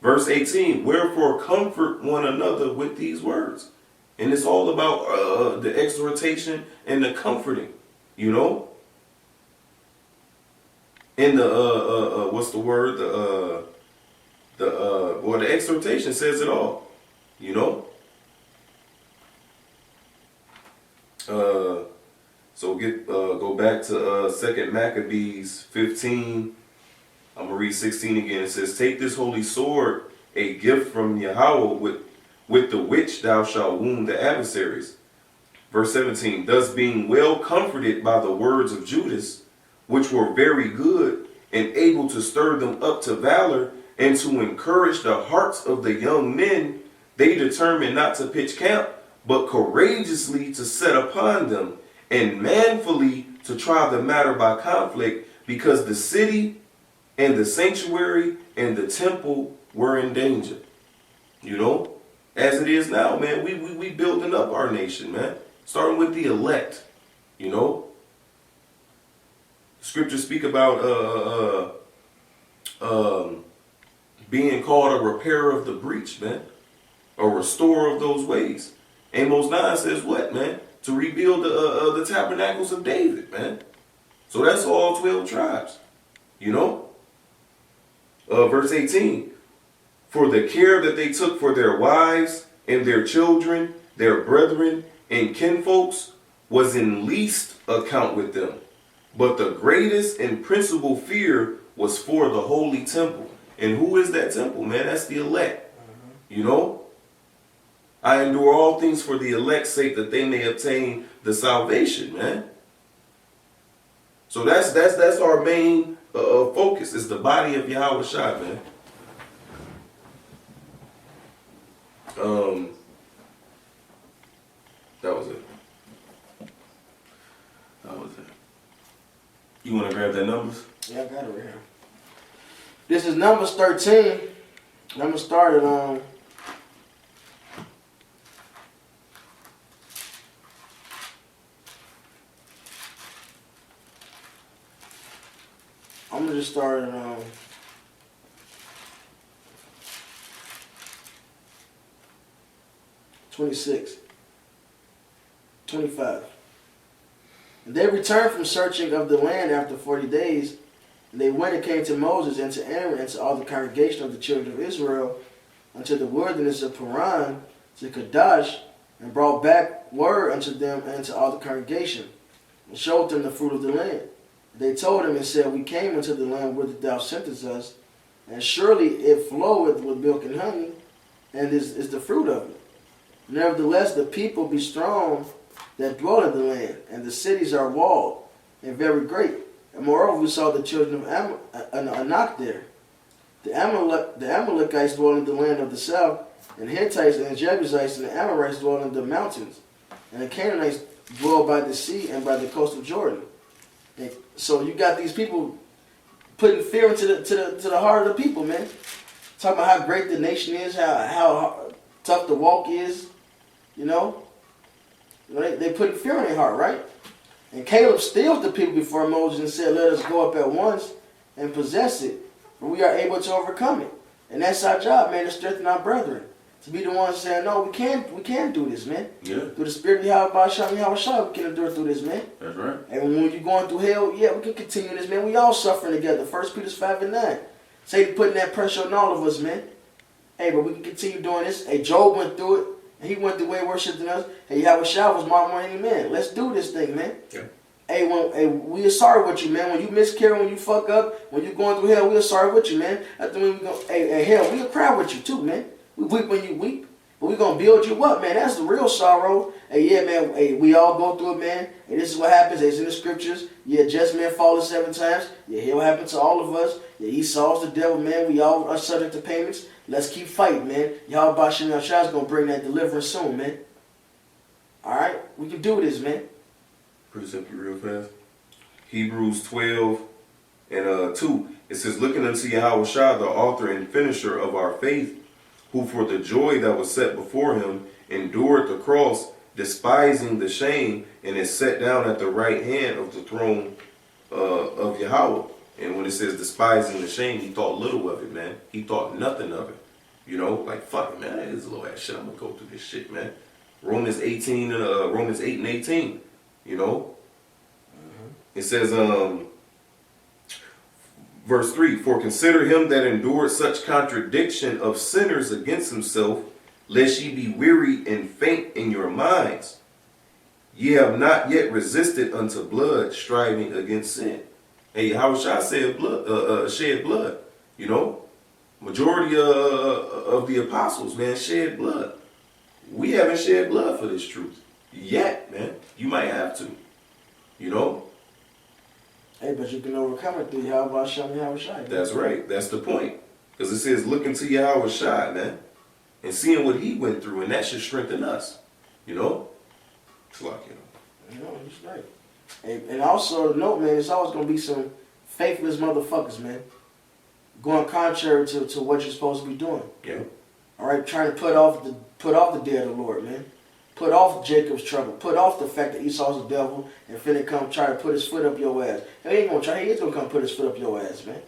Verse 18, wherefore comfort one another with these words. And it's all about the exhortation and the comforting, you know. And the what's the word? The exhortation says it all, you know. So go back to 2 Maccabees 15. I'm gonna read 16 again. It says, take this holy sword, a gift from Yahweh, with the which thou shalt wound the adversaries. Verse 17, thus being well comforted by the words of Judas, which were very good, and able to stir them up to valor, and to encourage the hearts of the young men, they determined not to pitch camp, but courageously to set upon them, and manfully to try the matter by conflict, because the city and the sanctuary and the temple were in danger. You know, as it is now, man, we building up our nation, man, starting with the elect. You know, scriptures speak about being called a repairer of the breach, man, a restorer of those ways. Amos 9 says what, man? To rebuild the tabernacles of David, man. So that's all 12 tribes, you know. Verse 18, for the care that they took for their wives and their children, their brethren and kinfolks, was in least account with them. But the greatest and principal fear was for the holy temple. And who is that temple, man? That's the elect, you know. I endure all things for the elect's sake, that they may obtain the salvation, man. So that's our main focus. Is the body of Yahweh Shai, man. That was it. You want to grab that numbers? Yeah, I got it right here. This is Numbers 13. I'm gonna start it on. I'm gonna just start it on 26, 25. And they returned from searching of the land after 40 days. And they went and came to Moses and to Aaron and to all the congregation of the children of Israel unto the wilderness of Paran, to Kadesh, and brought back word unto them and to all the congregation, and showed them the fruit of the land. They told him and said, we came into the land whither thou sentest us, and surely it floweth with milk and honey, and is the fruit of it. Nevertheless, the people be strong that dwell in the land, and the cities are walled and very great. And moreover, we saw the children of Anak there. The Amalekites dwell in the land of the south, and Hittites and the Jebusites and the Amorites dwell in the mountains, and the Canaanites dwell by the sea and by the coast of Jordan. And so you got these people putting fear into the heart of the people, man. Talking about how great the nation is, how tough the walk is, you know. They put fear in their heart, right? And Caleb stilled the people before Moses and said, let us go up at once and possess it, for we are able to overcome it. And that's our job, man, to strengthen our brethren. To be the ones saying, no, we can do this, man. Yeah. Through the spirit of Yahweh Shai, we can endure through this, man. That's right. And when you're going through hell, yeah, we can continue this, man. We all suffering together. 1 Peter 5:9. Satan putting that pressure on all of us, man. Hey, but we can continue doing this. Hey, Job went through it. And he went the way worship than us. Hey, Yahweh Shai was more than any man. Let's do this thing, man. Yeah. Hey, we are sorry with you, man. When you miscarry, when you fuck up, when you're going through hell, we are sorry with you, man. After when we go, hey, hell, we'll cry with you too, man. We weep when you weep. But we gonna build you up, man. That's the real sorrow. Hey, yeah, man. Hey, we all go through it, man. And this is what happens. It's in the scriptures. Yeah, just man fallen 7 times. Yeah, here what happened to all of us. Yeah, Esau's the devil, man. We all are subject to payments. Let's keep fighting, man. Y'all Bashim Yahshua is gonna bring that deliverance soon, man. All right, we can do this, man. Precept you real fast. Hebrews 12 and 2. It says, looking unto Yahweh Shah, the author and finisher of our faith, who for the joy that was set before him endured the cross, despising the shame, and is set down at the right hand of the throne of Yahweh. And when it says despising the shame, he thought little of it, man. He thought nothing of it. You know, like, fuck it, man. This is a little ass shit. I'm gonna go through this shit, man. Romans 8 and 18. You know, it says, verse 3, for consider him that endured such contradiction of sinners against himself, lest ye be weary and faint in your minds. Ye have not yet resisted unto blood, striving against sin. Hey, how shall I say blood? Shed blood. You know, majority of the apostles, man, shed blood. We haven't shed blood for this truth yet, man. You might have to. You know. Hey, but you can overcome it through Yahweh Shem Yahweh Shai. That's right. That's the point. Because it says, look into Yahweh Shai, man, and seeing what he went through, and that should strengthen us. You know. It's like, you know, it's right. And also note, man, it's always gonna be some faithless motherfuckers, man, going contrary to what you're supposed to be doing. Yeah. All right, trying to put off the day of the Lord, man. Put off Jacob's trouble. Put off the fact that Esau's the devil and finna come try to put his foot up your ass. He ain't gonna try. He is gonna come put his foot up your ass, man.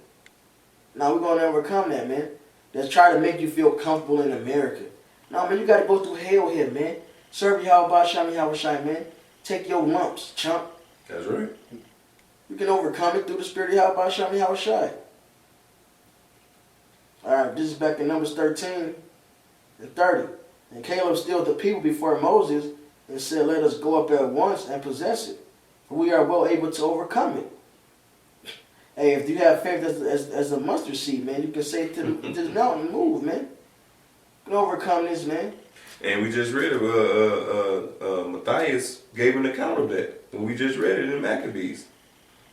Now we're gonna overcome that, man. That's try to make you feel comfortable in America. No, man, you gotta go through hell here, man. Serve Yahweh Shem Yahweh Shai, man. Take your lumps, chump. That's right. You can overcome it through the spirit of Yahweh Shem Yahweh Shai. Alright, this is back in Numbers 13 and 30. And Caleb stilled the people before Moses and said, let us go up at once and possess it, for we are well able to overcome it. Hey, if you have faith as a mustard seed, man, you can say to the mountain, move, man. You can overcome this, man. And we just read Matthias gave an account of that. And we just read it in Maccabees.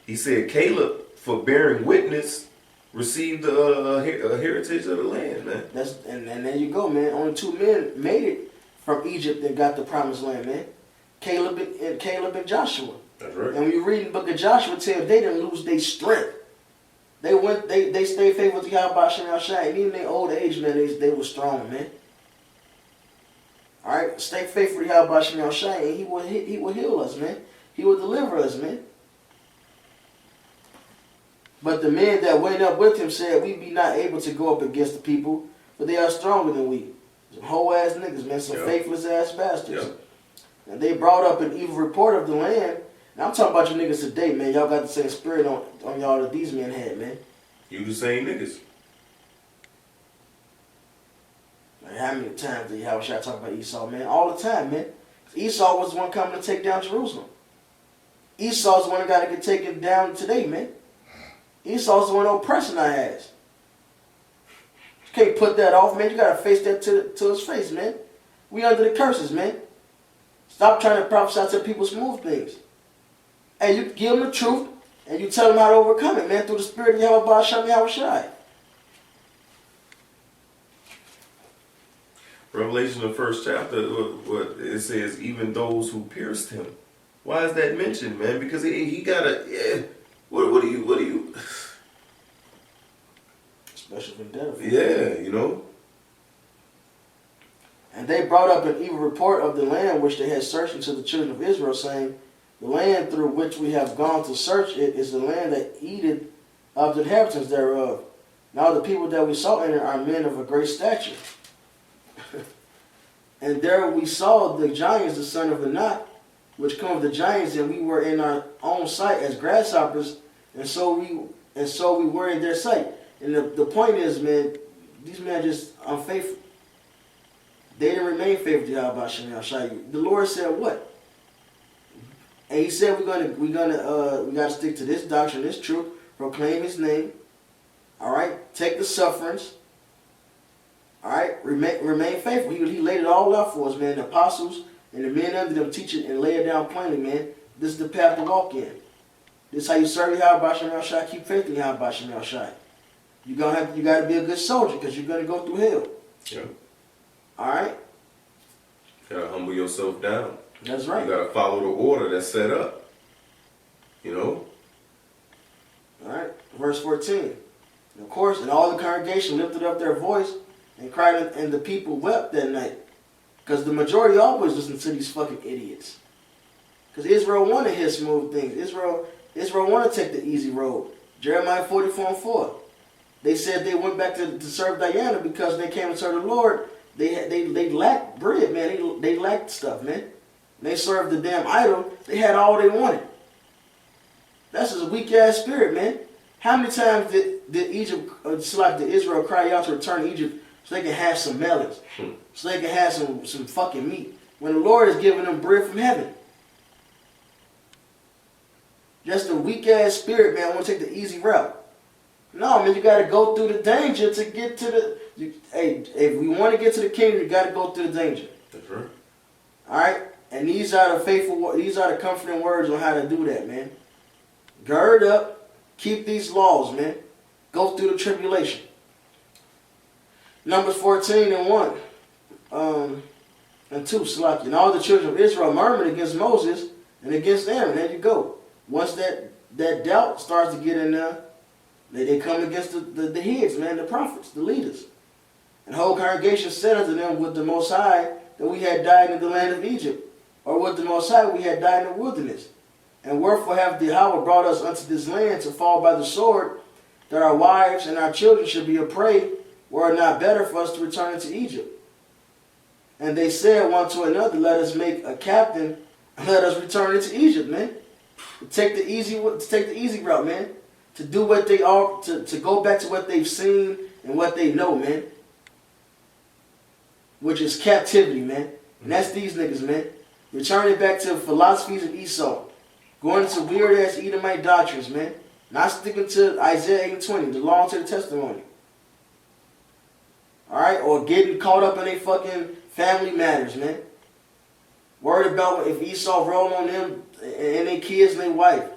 He said Caleb, for bearing witness, received a heritage of the land, man. And there you go, man. Only 2 men made it from Egypt that got the promised land, man. Caleb and Joshua. That's right. And when you read the book of Joshua, tell they didn't lose their strength. They stayed faithful to Yahweh Shem Yahshua. And even in their old age, man, they were strong, man. Alright, stay faithful to Yahweh Shem Yahshua, and he will heal us, man. He will deliver us, man. But the men that went up with him said, we be not able to go up against the people, for they are stronger than we. Some whole ass niggas, man, some faithless ass bastards. Yep. And they brought up an evil report of the land. Now I'm talking about you niggas today, man. Y'all got the same spirit on y'all that these men had, man. You the same niggas. Like, how many times did Yahweh Shai talk about Esau, man? All the time, man. Esau was the one coming to take down Jerusalem. Esau's the one that got to get taken down today, man. Esau's the one oppressing our ass. You can't put that off, man. You got to face that to his face, man. We under the curses, man. Stop trying to prophesy to people smooth things. And you give them the truth, and you tell them how to overcome it, man, through the spirit of Yahweh Shem Yahweh Shai. Revelation, the 1st chapter, what it says, even those who pierced him. Why is that mentioned, man? Because he got a, yeah. What do you? Special vendetta. Yeah, you know. And they brought up an evil report of the land which they had searched unto the children of Israel, saying, the land through which we have gone to search it is the land that eateth of the inhabitants thereof. Now the people that we saw in it are men of a great stature. And there we saw the giants, the son of Anak, which come of the giants, and we were in our own sight as grasshoppers, and so we were in their sight. And the point is, man, these men are just unfaithful. They didn't remain faithful to Yahweh Shem Yahshua. The Lord said what? And He said we gotta stick to this doctrine, this truth, proclaim His name. All right, take the sufferings. All right, remain faithful. He laid it all out for us, man. The apostles and the men under them teach it and lay it down plainly, man. This is the path to walk in. This is how you serve Yahweh Shem Shai. Keep faith in Yahweh Shem Shai. You got to be a good soldier because you're gonna go through hell. Yeah. All right. You gotta humble yourself down. That's right. You gotta follow the order that's set up. You know. All right. Verse 14. And of course, and all the congregation lifted up their voice and cried, and the people wept that night, because the majority always listen to these fucking idiots. Because Israel want to hear smooth things. Israel want to take the easy road. Jeremiah 44:4. They said they went back to serve Diana because they came to serve the Lord. They lacked bread, man. They lacked stuff, man. When they served the damn idol, they had all they wanted. That's just a weak ass spirit, man. How many times did Israel cry out to return to Egypt so they can have some melons, so they can have some fucking meat, when the Lord is giving them bread from heaven? Just a weak ass spirit, man. Want to take the easy route. No, man, you got to go through the danger to get to the. Hey, if we want to get to the kingdom, you got to go through the danger. That's right. All right, and these are the comforting words on how to do that, man. Gird up, keep these laws, man. Go through the tribulation. Numbers 14:1 and 2, Salaki. And all the children of Israel murmured against Moses and against Aaron. There you go. Once that doubt starts to get in there, they come against the heads, man, the prophets, the leaders. And the whole congregation said unto them, with the Most High, that we had died in the land of Egypt, or with the Most High we had died in the wilderness. And wherefore hath the Yahweh brought us unto this land to fall by the sword, that our wives and our children should be a prey, were it not better for us to return into Egypt? And they said one to another, let us make a captain, and let us return into Egypt, man. Take the easy route, man. To do what they are, to go back to what they've seen and what they know, man. Which is captivity, man. And that's these niggas, man. Returning back to philosophies of Esau. Going into weird-ass Edomite doctrines, man. Not sticking to Isaiah 8:20, the law to the testimony. Alright? Or getting caught up in their fucking family matters, man. Worried about if Esau roll on them and their kids and their wife.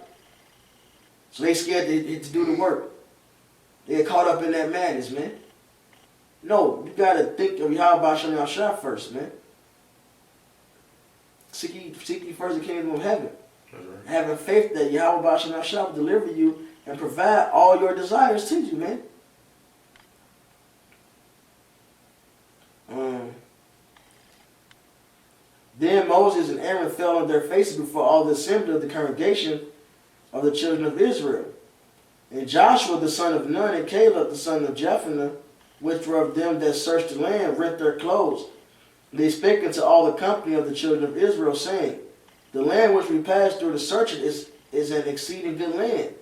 So they scared to do the work. They get caught up in that madness, man. No, you gotta think of Yahweh Shem Shai first, man. Seek ye first the kingdom of heaven. That's right. Having faith that Yahweh Shem Shai will deliver you and provide all your desires to you, man. Then Moses and Aaron fell on their faces before all the assembly of the congregation of the children of Israel. And Joshua the son of Nun and Caleb the son of Jephunneh, which were of them that searched the land, rent their clothes. They spake unto all the company of the children of Israel, saying, the land which we passed through to search it is an exceeding good land.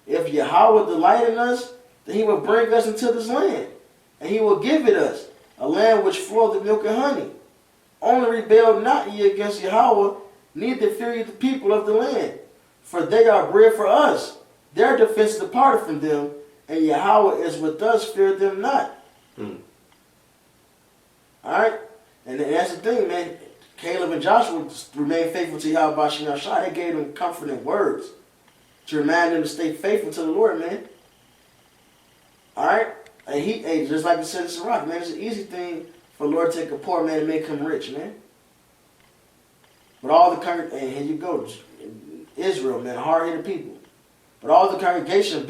If Yahweh delight in us, then he will bring us into this land, and he will give it us, a land which floweth with milk and honey. Only rebel not ye against Yahweh, neither fear ye the people of the land. For they are bread for us. Their defense departed from them, and Yahweh is with us, fear them not. Alright? And that's the thing, man. Caleb and Joshua remained faithful to Yahweh Shem Shai. They gave them comforting words to remind them to stay faithful to the Lord, man. Alright? And just like I said in Sirach, man, it's an easy thing for the Lord to take a poor man and make him rich, man. But all the congregation, and here you go, Israel, man, hard-headed people. But all the congregation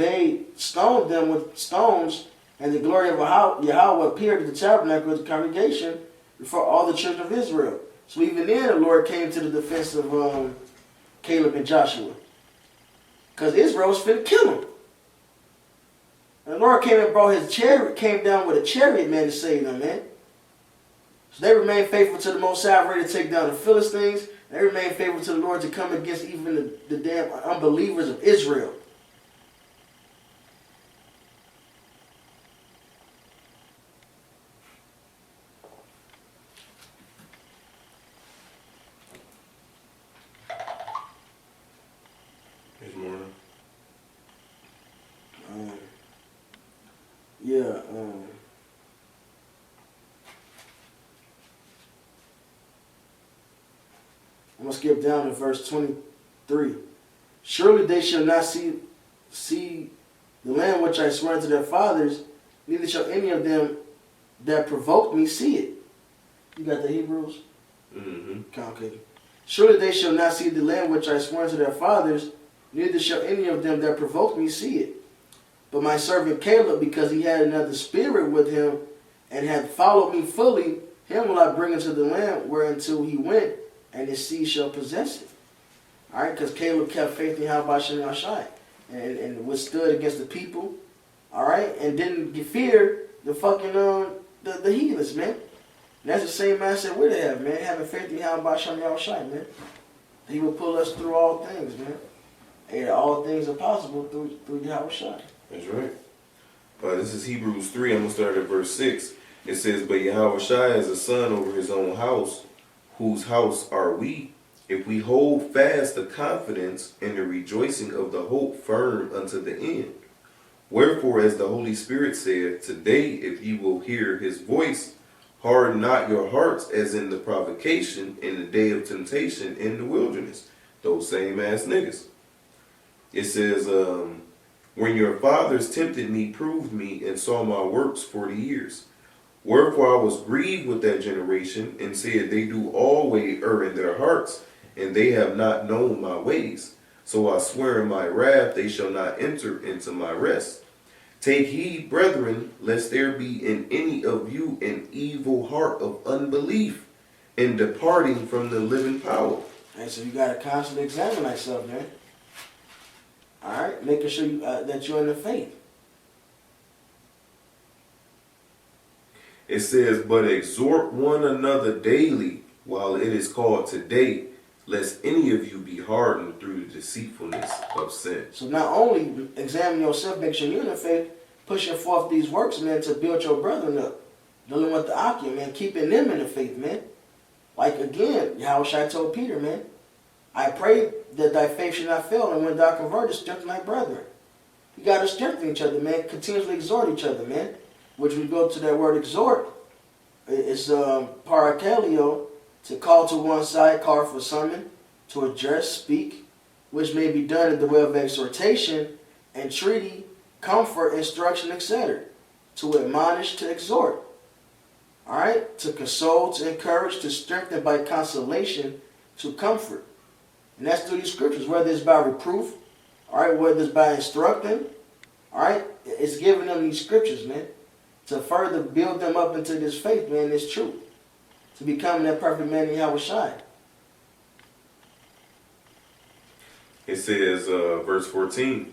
stoned them with stones, and the glory of Yahweh appeared at the tabernacle of the congregation before all the children of Israel. So even then the Lord came to the defense of Caleb and Joshua. Because Israel was finna kill him. And the Lord came and brought his chariot, came down with a chariot, man, to save them, man. So they remained faithful to the Most High, ready to take down the Philistines. They remained faithful to the Lord to come against even the damn unbelievers of Israel. This morning. I'm going to skip down to verse 23. Surely they shall not see the land which I swear unto their fathers, neither shall any of them that provoked me see it. You got the Hebrews? Mm-hmm. Okay. Surely they shall not see the land which I swear unto their fathers, neither shall any of them that provoked me see it. But my servant Caleb, because he had another spirit with him, and had followed me fully, him will I bring into the land whereunto he went, and his seed shall possess it. Alright, because Caleb kept faith in Yahweh Shem Yahshai, and withstood against the people, alright, and didn't fear the fucking, the heathens, man. And that's the same mindset we have, man, having faith in Yahweh Shem Yahshai, man. He will pull us through all things, man. And all things are possible through Yahweh Shai. That's right. This is Hebrews 3. I'm going to start at verse 6. It says, But Yahweh Shai is a son over his own house, whose house are we, if we hold fast the confidence and the rejoicing of the hope firm unto the end. Wherefore, as the Holy Spirit said, Today, if ye will hear his voice, harden not your hearts as in the provocation in the day of temptation in the wilderness. Those same ass niggas. It says, When your fathers tempted me, proved me, and saw my works 40 years. Wherefore I was grieved with that generation, and said, They do always err in their hearts, and they have not known my ways. So I swear in my wrath, they shall not enter into my rest. Take heed, brethren, lest there be in any of you an evil heart of unbelief, in departing from the living power. And so you got to constantly examine thyself, man. Alright, making sure that you're in the faith. It says, But exhort one another daily, while it is called today, lest any of you be hardened through the deceitfulness of sin. So not only examine yourself, make sure you're in the faith, pushing forth these works, man, to build your brethren up. Dealing with the Akim, man, keeping them in the faith, man. Like again, Yahushua told Peter, man, I pray that thy faith should not fail, and when thou convertest, strengthen thy brethren. You got to strengthen each other, man. Continuously exhort each other, man. Which we go to that word exhort. It's parakaleo, to call to one side, call for summon, to address, speak, which may be done in the way of exhortation, entreaty, comfort, instruction, etc. To admonish, to exhort. Alright? To console, to encourage, to strengthen by consolation, to comfort. And that's through these scriptures, whether it's by reproof, alright, whether it's by instructing, alright, it's giving them these scriptures, man, to further build them up into this faith, man, this truth, to become that perfect man in Yahweh Shai. It says, verse 14,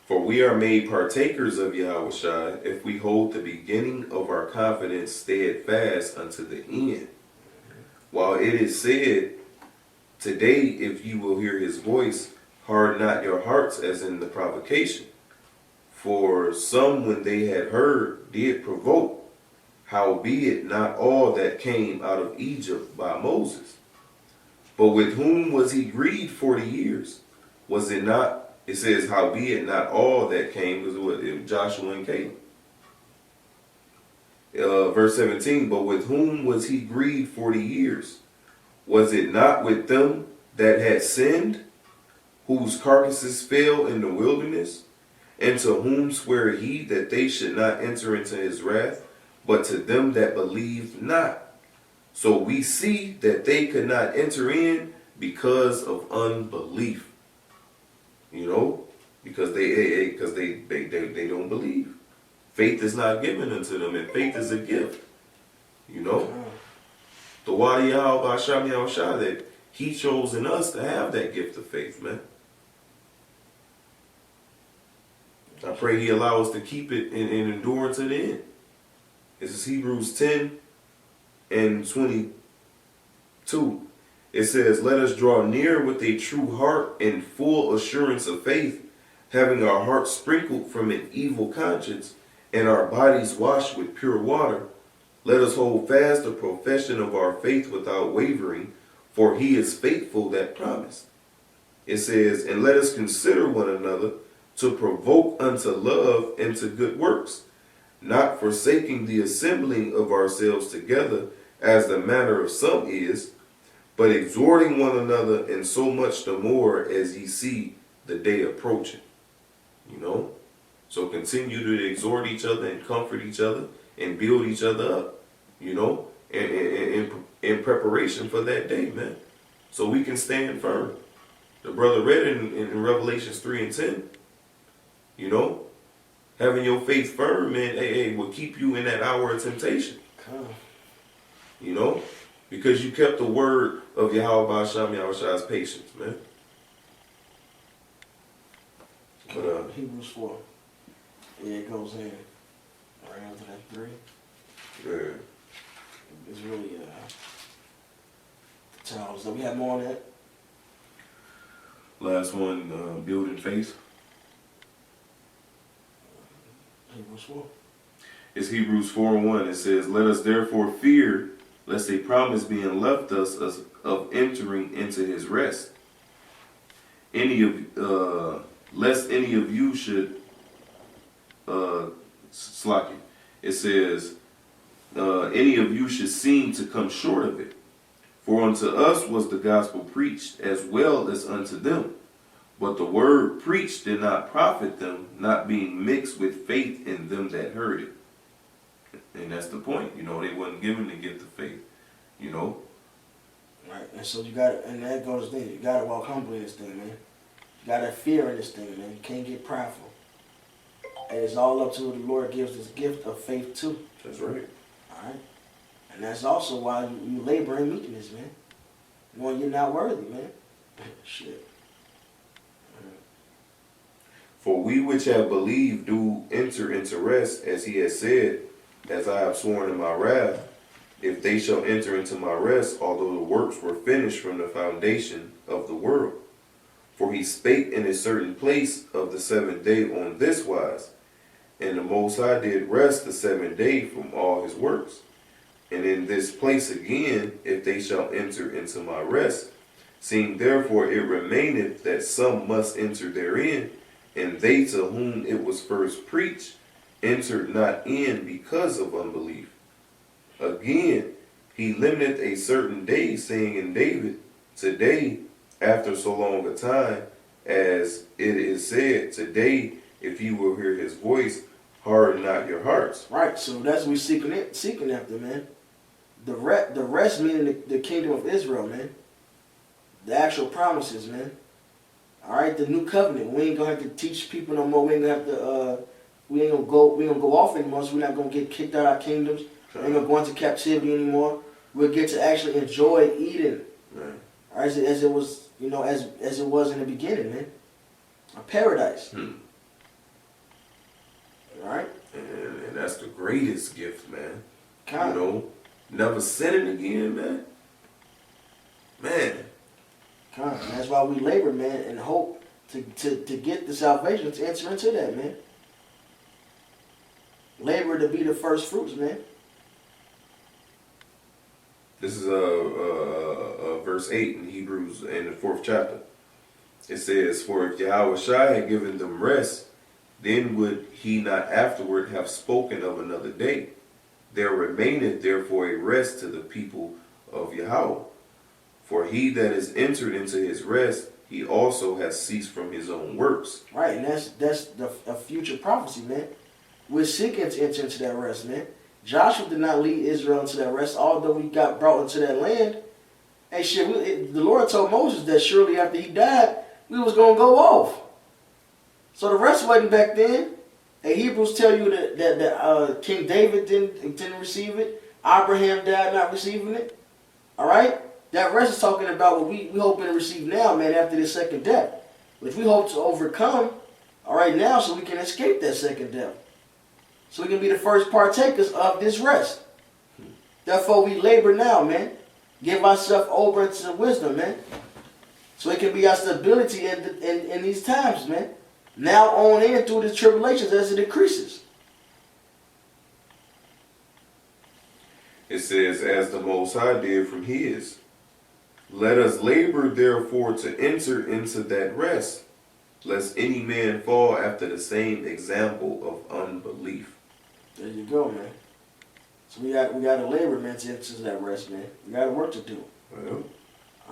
For we are made partakers of Yahweh Shai, if we hold the beginning of our confidence steadfast unto the end. While it is said, Today, if you will hear his voice, harden not your hearts as in the provocation. For some, when they had heard, did provoke, howbeit not all that came out of Egypt by Moses. But with whom was he grieved 40 years? Was it not, it says, howbeit not all that came, was what, Joshua and Caleb. Verse 17, but with whom was he grieved 40 years? Was it not with them that had sinned, whose carcasses fell in the wilderness? And to whom sware he that they should not enter into his wrath, but to them that believed not? So we see that they could not enter in because of unbelief. You know, because they don't believe. Faith is not given unto them, and faith is a gift. You know, the Wadi Yahweh Sham Yahushua, that he chose in us to have that gift of faith, man. I pray he allows us to keep it and endure to the end. This is Hebrews 10 and 22. It says, Let us draw near with a true heart and full assurance of faith, having our hearts sprinkled from an evil conscience and our bodies washed with pure water. Let us hold fast the profession of our faith without wavering, for he is faithful that promised. It says, And let us consider one another to provoke unto love and to good works, not forsaking the assembling of ourselves together, as the manner of some is, but exhorting one another, and so much the more as ye see the day approaching. You know? So continue to exhort each other and comfort each other and build each other up, you know, in preparation for that day, man. So we can stand firm. The brother read in Revelations 3 and 10, you know, having your faith firm, man, will keep you in that hour of temptation. You know, because you kept the word of Yahweh Ba'asham Yahweh's patience, man. But, Hebrews 4. Yeah, it goes in right after that 3. Yeah. It's really challenge. So we have more on that. Last one, building faith. Hebrews 4. It's Hebrews 4 and 1. It says, let us therefore fear, lest a promise being left us of entering into his rest. Lest any of you should slack it. It says, any of you should seem to come short of it. For unto us was the gospel preached as well as unto them. But the word preached did not profit them, not being mixed with faith in them that heard it. And that's the point. You know, they wasn't given the gift of faith. You know? Right. And so you got, and that goes then. You got to walk humbly in this thing, man. You got to fear in this thing, man. You can't get prideful. And it's all up to who the Lord gives this gift of faith to. That's right. All right. And that's also why you labor in meekness, man. Knowing you're not worthy, man. Shit. For we which have believed do enter into rest, as he has said, as I have sworn in my wrath, if they shall enter into my rest, although the works were finished from the foundation of the world. For he spake in a certain place of the seventh day on this wise, and the Most High did rest the seventh day from all his works. And in this place again, if they shall enter into my rest, seeing therefore it remaineth that some must enter therein, and they to whom it was first preached entered not in because of unbelief. Again, he limiteth a certain day, saying in David, today, after so long a time, as it is said, today, if you will hear his voice, harden not your hearts. Right, so that's what we're seeking after, man. The rest meaning the kingdom of Israel, man. The actual promises, man. All right, the new covenant. We ain't gonna have to teach people no more. We ain't gonna have to. We ain't gonna go off anymore. So we're not gonna get kicked out of our kingdoms. We ain't gonna go into captivity anymore. We'll get to actually enjoy Eden, Right. all right, as it was, you know, as it was in the beginning, man. A paradise. All right. And that's the greatest gift, man. Kind You know, never sinning again, man. Man. Kind. That's why we labor, man, and hope to get the salvation, to enter into that, man. Labor to be the first fruits, man. This is verse 8 in Hebrews in the 4th chapter. It says, for if Yahweh Shai had given them rest, then would he not afterward have spoken of another day? There remaineth therefore a rest to the people of Yahweh. For he that is entered into his rest, he also has ceased from his own works. Right, and that's a future prophecy, man. We're seeking to enter into that rest, man. Joshua did not lead Israel into that rest, although we got brought into that land. Hey, shit, the Lord told Moses that surely after he died, we was going to go off. So the rest wasn't back then. And Hebrews tell you that King David didn't receive it. Abraham died not receiving it. All right? That rest is talking about what we hoping to receive now, man, after this second death. Which we hope to overcome, all right, now so we can escape that second death. So we can be the first partakers of this rest. Therefore, we labor now, man. Give ourselves over into the wisdom, man. So it can be our stability in these times, man. Now on in through the tribulations as it decreases. It says, as the Most High did from his. Let us labor therefore to enter into that rest, lest any man fall after the same example of unbelief. There you go, man. So we got to labor, man, to enter that rest, man. We got work to do. Well,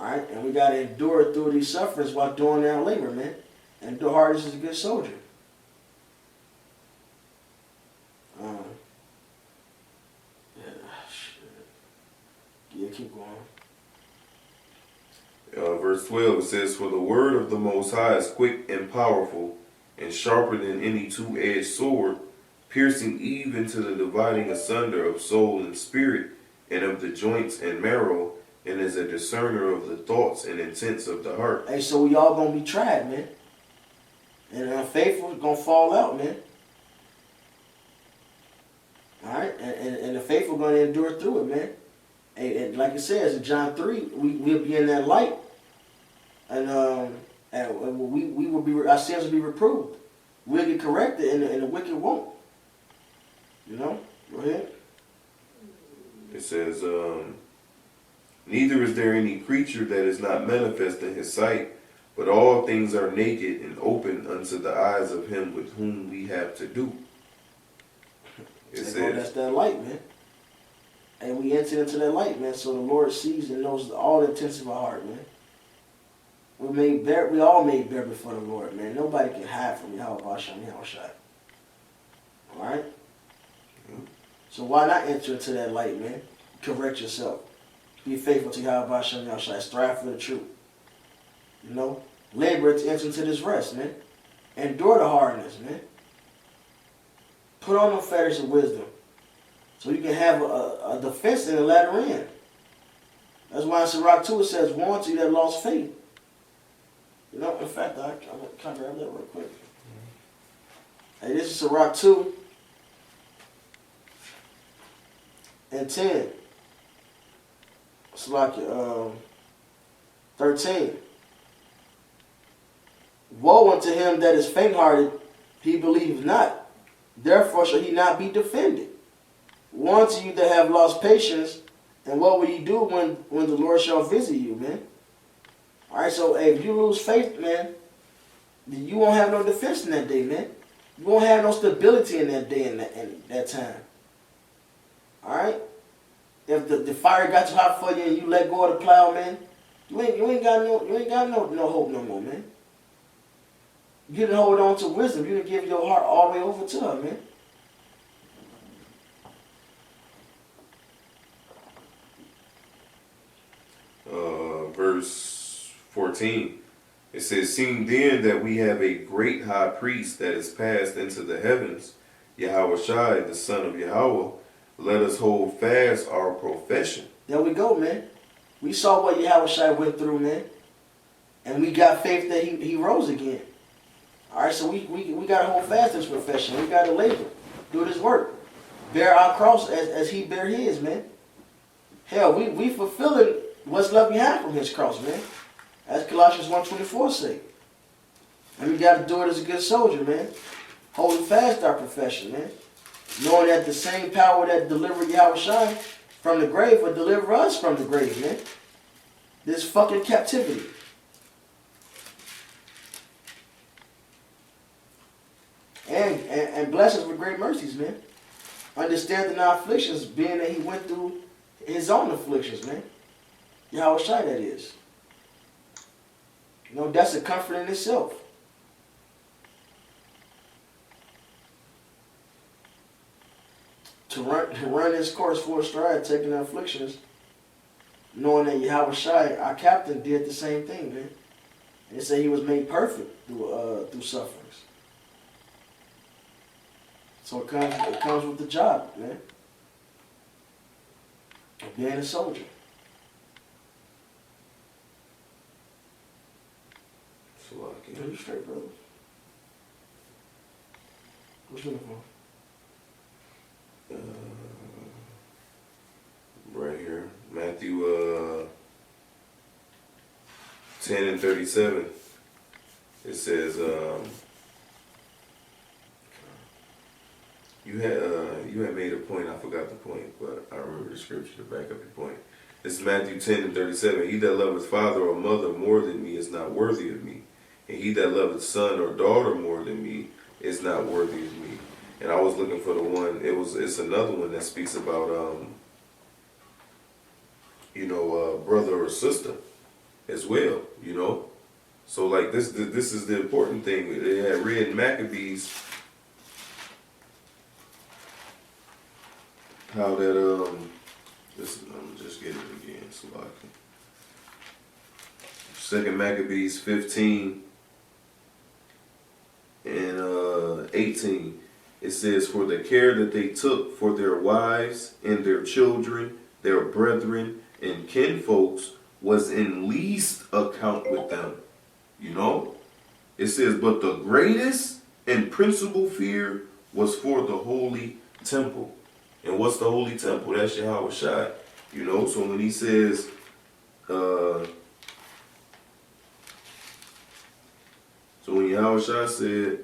Alright? And we got to endure through these sufferings while doing our labor, man. And endure hardness as a good soldier. Yeah, shit. Yeah, keep going. Verse 12, it says, "For the word of the Most High is quick and powerful, and sharper than any two-edged sword, piercing even to the dividing asunder of soul and spirit, and of the joints and marrow, and is a discerner of the thoughts and intents of the heart." Hey, so we all gonna be tried, man. And the unfaithful gonna fall out, man. Alright? And the faithful gonna endure through it, man. And like it says in John 3, we'll be in that light. And we will be, our sins will be reproved. We'll get corrected and the wicked won't. You know? Go ahead. It says, "Neither is there any creature that is not manifest in his sight, but all things are naked and open unto the eyes of him with whom we have to do." It says, that's that light, man. And we enter into that light, man, so the Lord sees and knows all the intents of our heart, man. We all made bare before the Lord, man. Nobody can hide from Yahweh Hashem Yahushai. Alright? Mm-hmm. So why not enter into that light, man? Correct yourself. Be faithful to Yahweh Hashem Yahushai. Strive for the truth. You know? Labor to enter into this rest, man. Endure the hardness, man. Put on the fetters of wisdom. So you can have a defense in the latter end. That's why in Sirach 2 it says, "Woe unto you that lost faith." You know, in fact, I can grab that real quick. Hey, this is Sirach 2 and 10. It's like 13. "Woe unto him that is faint-hearted, he believeth not. Therefore shall he not be defended. Woe unto you that have lost patience, and what will you do when the Lord shall visit you, man?" Alright, so hey, if you lose faith, man, then you won't have no defense in that day, man. You won't have no stability in that day and that time. Alright? If the fire got too hot for you and you let go of the plow, man, you ain't got no hope no more, man. You didn't hold on to wisdom. You didn't give your heart all the way over to her, man. Verse 14, it says, "Seeing then that we have a great high priest that is passed into the heavens, Yahushua, the Son of Yahweh, let us hold fast our profession." There we go, man. We saw what Yahushua went through, man. And we got faith that he rose again. Alright, so we got to hold fast this profession. We got to labor. Do this work. Bear our cross as he bear his, man. Hell, we fulfilling what's left behind from his cross, man. As Colossians 1:24 say. And we got to do it as a good soldier, man. Holding fast our profession, man. Knowing that the same power that delivered Yahushua from the grave will deliver us from the grave, man. This fucking captivity. And bless us with great mercies, man. Understanding our afflictions, being that he went through his own afflictions, man. Yahushua, that is. You know, that's a comfort in itself. To run this course full stride, taking the afflictions, knowing that Yahushua, our captain, did the same thing, man. And it said he was made perfect through sufferings. So it comes with the job, man. Of being a soldier. Slocky. You straight, brother. What's your phone? Right here, Matthew 10 and 37. It says, you had made a point. I forgot the point, but I remember the scripture to back up your point. It's Matthew 10 and 37. "He that loveth father or mother more than me is not worthy of me, and he that loveth son or daughter more than me is not worthy of me." And I was looking for the one. It's another one that speaks about brother or sister. as well, you know. So like this is the important thing. They had read in Maccabees how that I'm just getting it again, so I can. Second Maccabees 15 and 18. It says, for the care that they took for their wives and their children, their brethren and kinfolks was in least account with them. You know? It says, but the greatest and principal fear was for the holy temple. And what's the holy temple? That's Yahweh Shai. You know, so when he says, so when Yahweh Shai said,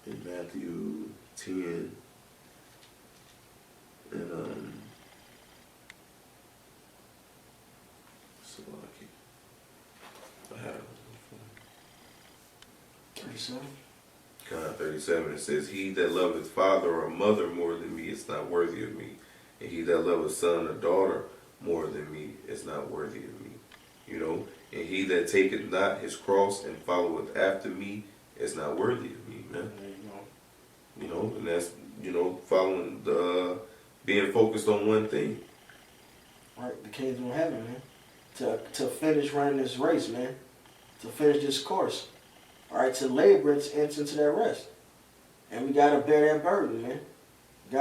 in Matthew 10, and Salaki. I have it. 37. God 37, it says, he that loveth father or mother more than me is not worthy of me. And he that loveth son or daughter more than me is not worthy of me. You know, and he that taketh not his cross and followeth after me is not worthy of me, man. There you go. You know, and that's, you know, following the, being focused on one thing. Right, the kingdom of heaven, man. To finish running this race, man. To finish this course. All right, to labor and to enter into that rest. And we gotta bear that burden, man. We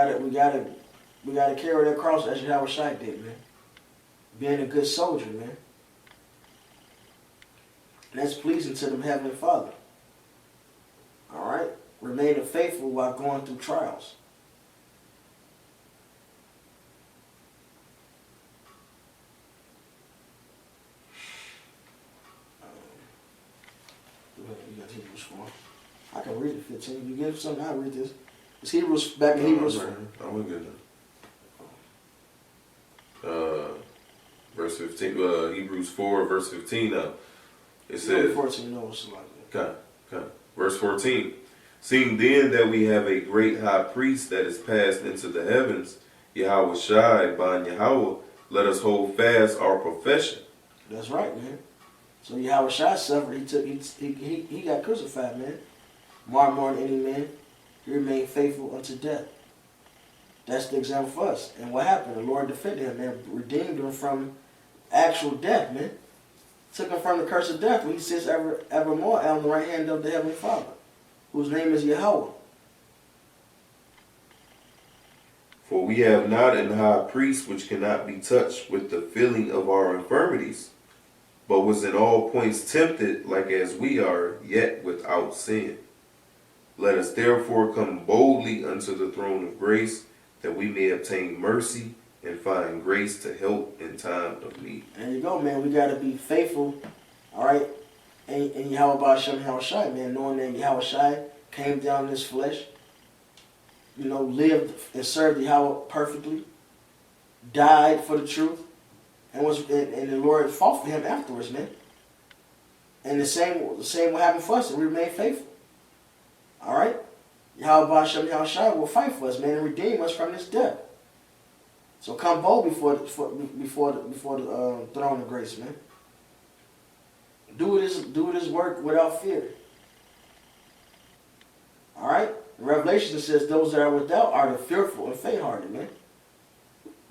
gotta carry that cross as Yahweh Shai did, man. Being a good soldier, man. And that's pleasing to the Heavenly Father. All right, remaining faithful while going through trials. You got Hebrews 4. I can read it 15. You give something, I'll read this. It's Hebrews, back in Hebrews 4. I'm good now. Verse 15, Hebrews 4, verse 15 now. It says, 14, no, it's like that. Okay. Verse 14. Seeing then that we have a great high priest that is passed into the heavens, Yahweh Shai, by Yahweh, let us hold fast our profession. That's right, man. So Yahweh Shai suffered. He got crucified, man. More than any man. He remained faithful unto death. That's the example for us. And what happened? The Lord defended him, man. Redeemed him from actual death, man. Took him from the curse of death. When he sits evermore on the right hand of the Heavenly Father, whose name is Yahweh. For we have not an high priest which cannot be touched with the feeling of our infirmities, but was in all points tempted like as we are, yet without sin. Let us therefore come boldly unto the throne of grace, that we may obtain mercy and find grace to help in time of need. There you go, man. We got to be faithful, all right, in Yahweh Ba'ashem Yahweh Shai, man, knowing that Yahweh Shai came down in this flesh, you know, lived and served Yahweh perfectly, died for the truth, and the Lord fought for him afterwards, man. And the same will happen for us, and we remain faithful. All right? Yahweh Ba'ashem Yahweh Shai will fight for us, man, and redeem us from this death. So come bold before the throne of grace, man. Do this work without fear. All right? In Revelation it says those that are without are the fearful and faint-hearted, man.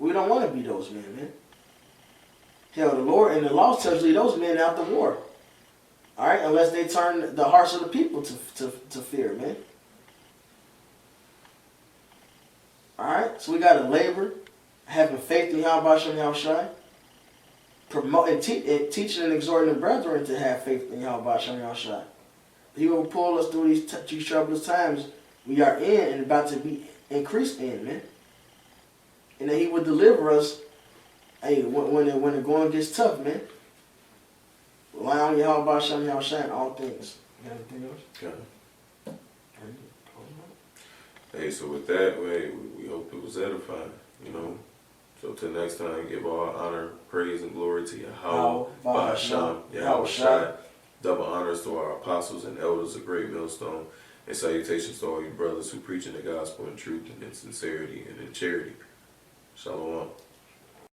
We don't want to be those men, man. Hell, the Lord and the law tells you those men out the war. All right? Unless they turn the hearts of the people to fear, man. All right? So we got to labor, having faith in Yahweh Shem Yahweh Shai, teaching and exhorting the brethren to have faith in Yahweh Shem Yahweh Shai. He will pull us through these troublous times we are in and about to be increased in, man. And then he will deliver us, hey, when the going gets tough, man. Rely on Yahweh Shem Yahweh Shai in all things. You got anything else? Okay. Hey, so with that, we hope it was edifying, you know. So till next time, give all honor, praise, and glory to Yahweh, Ba'ashem, Yahweh Shai. Double honors to our apostles and elders of Great Millstone, and salutations to all you brothers who preach in the gospel in truth and in sincerity and in charity. Shalom.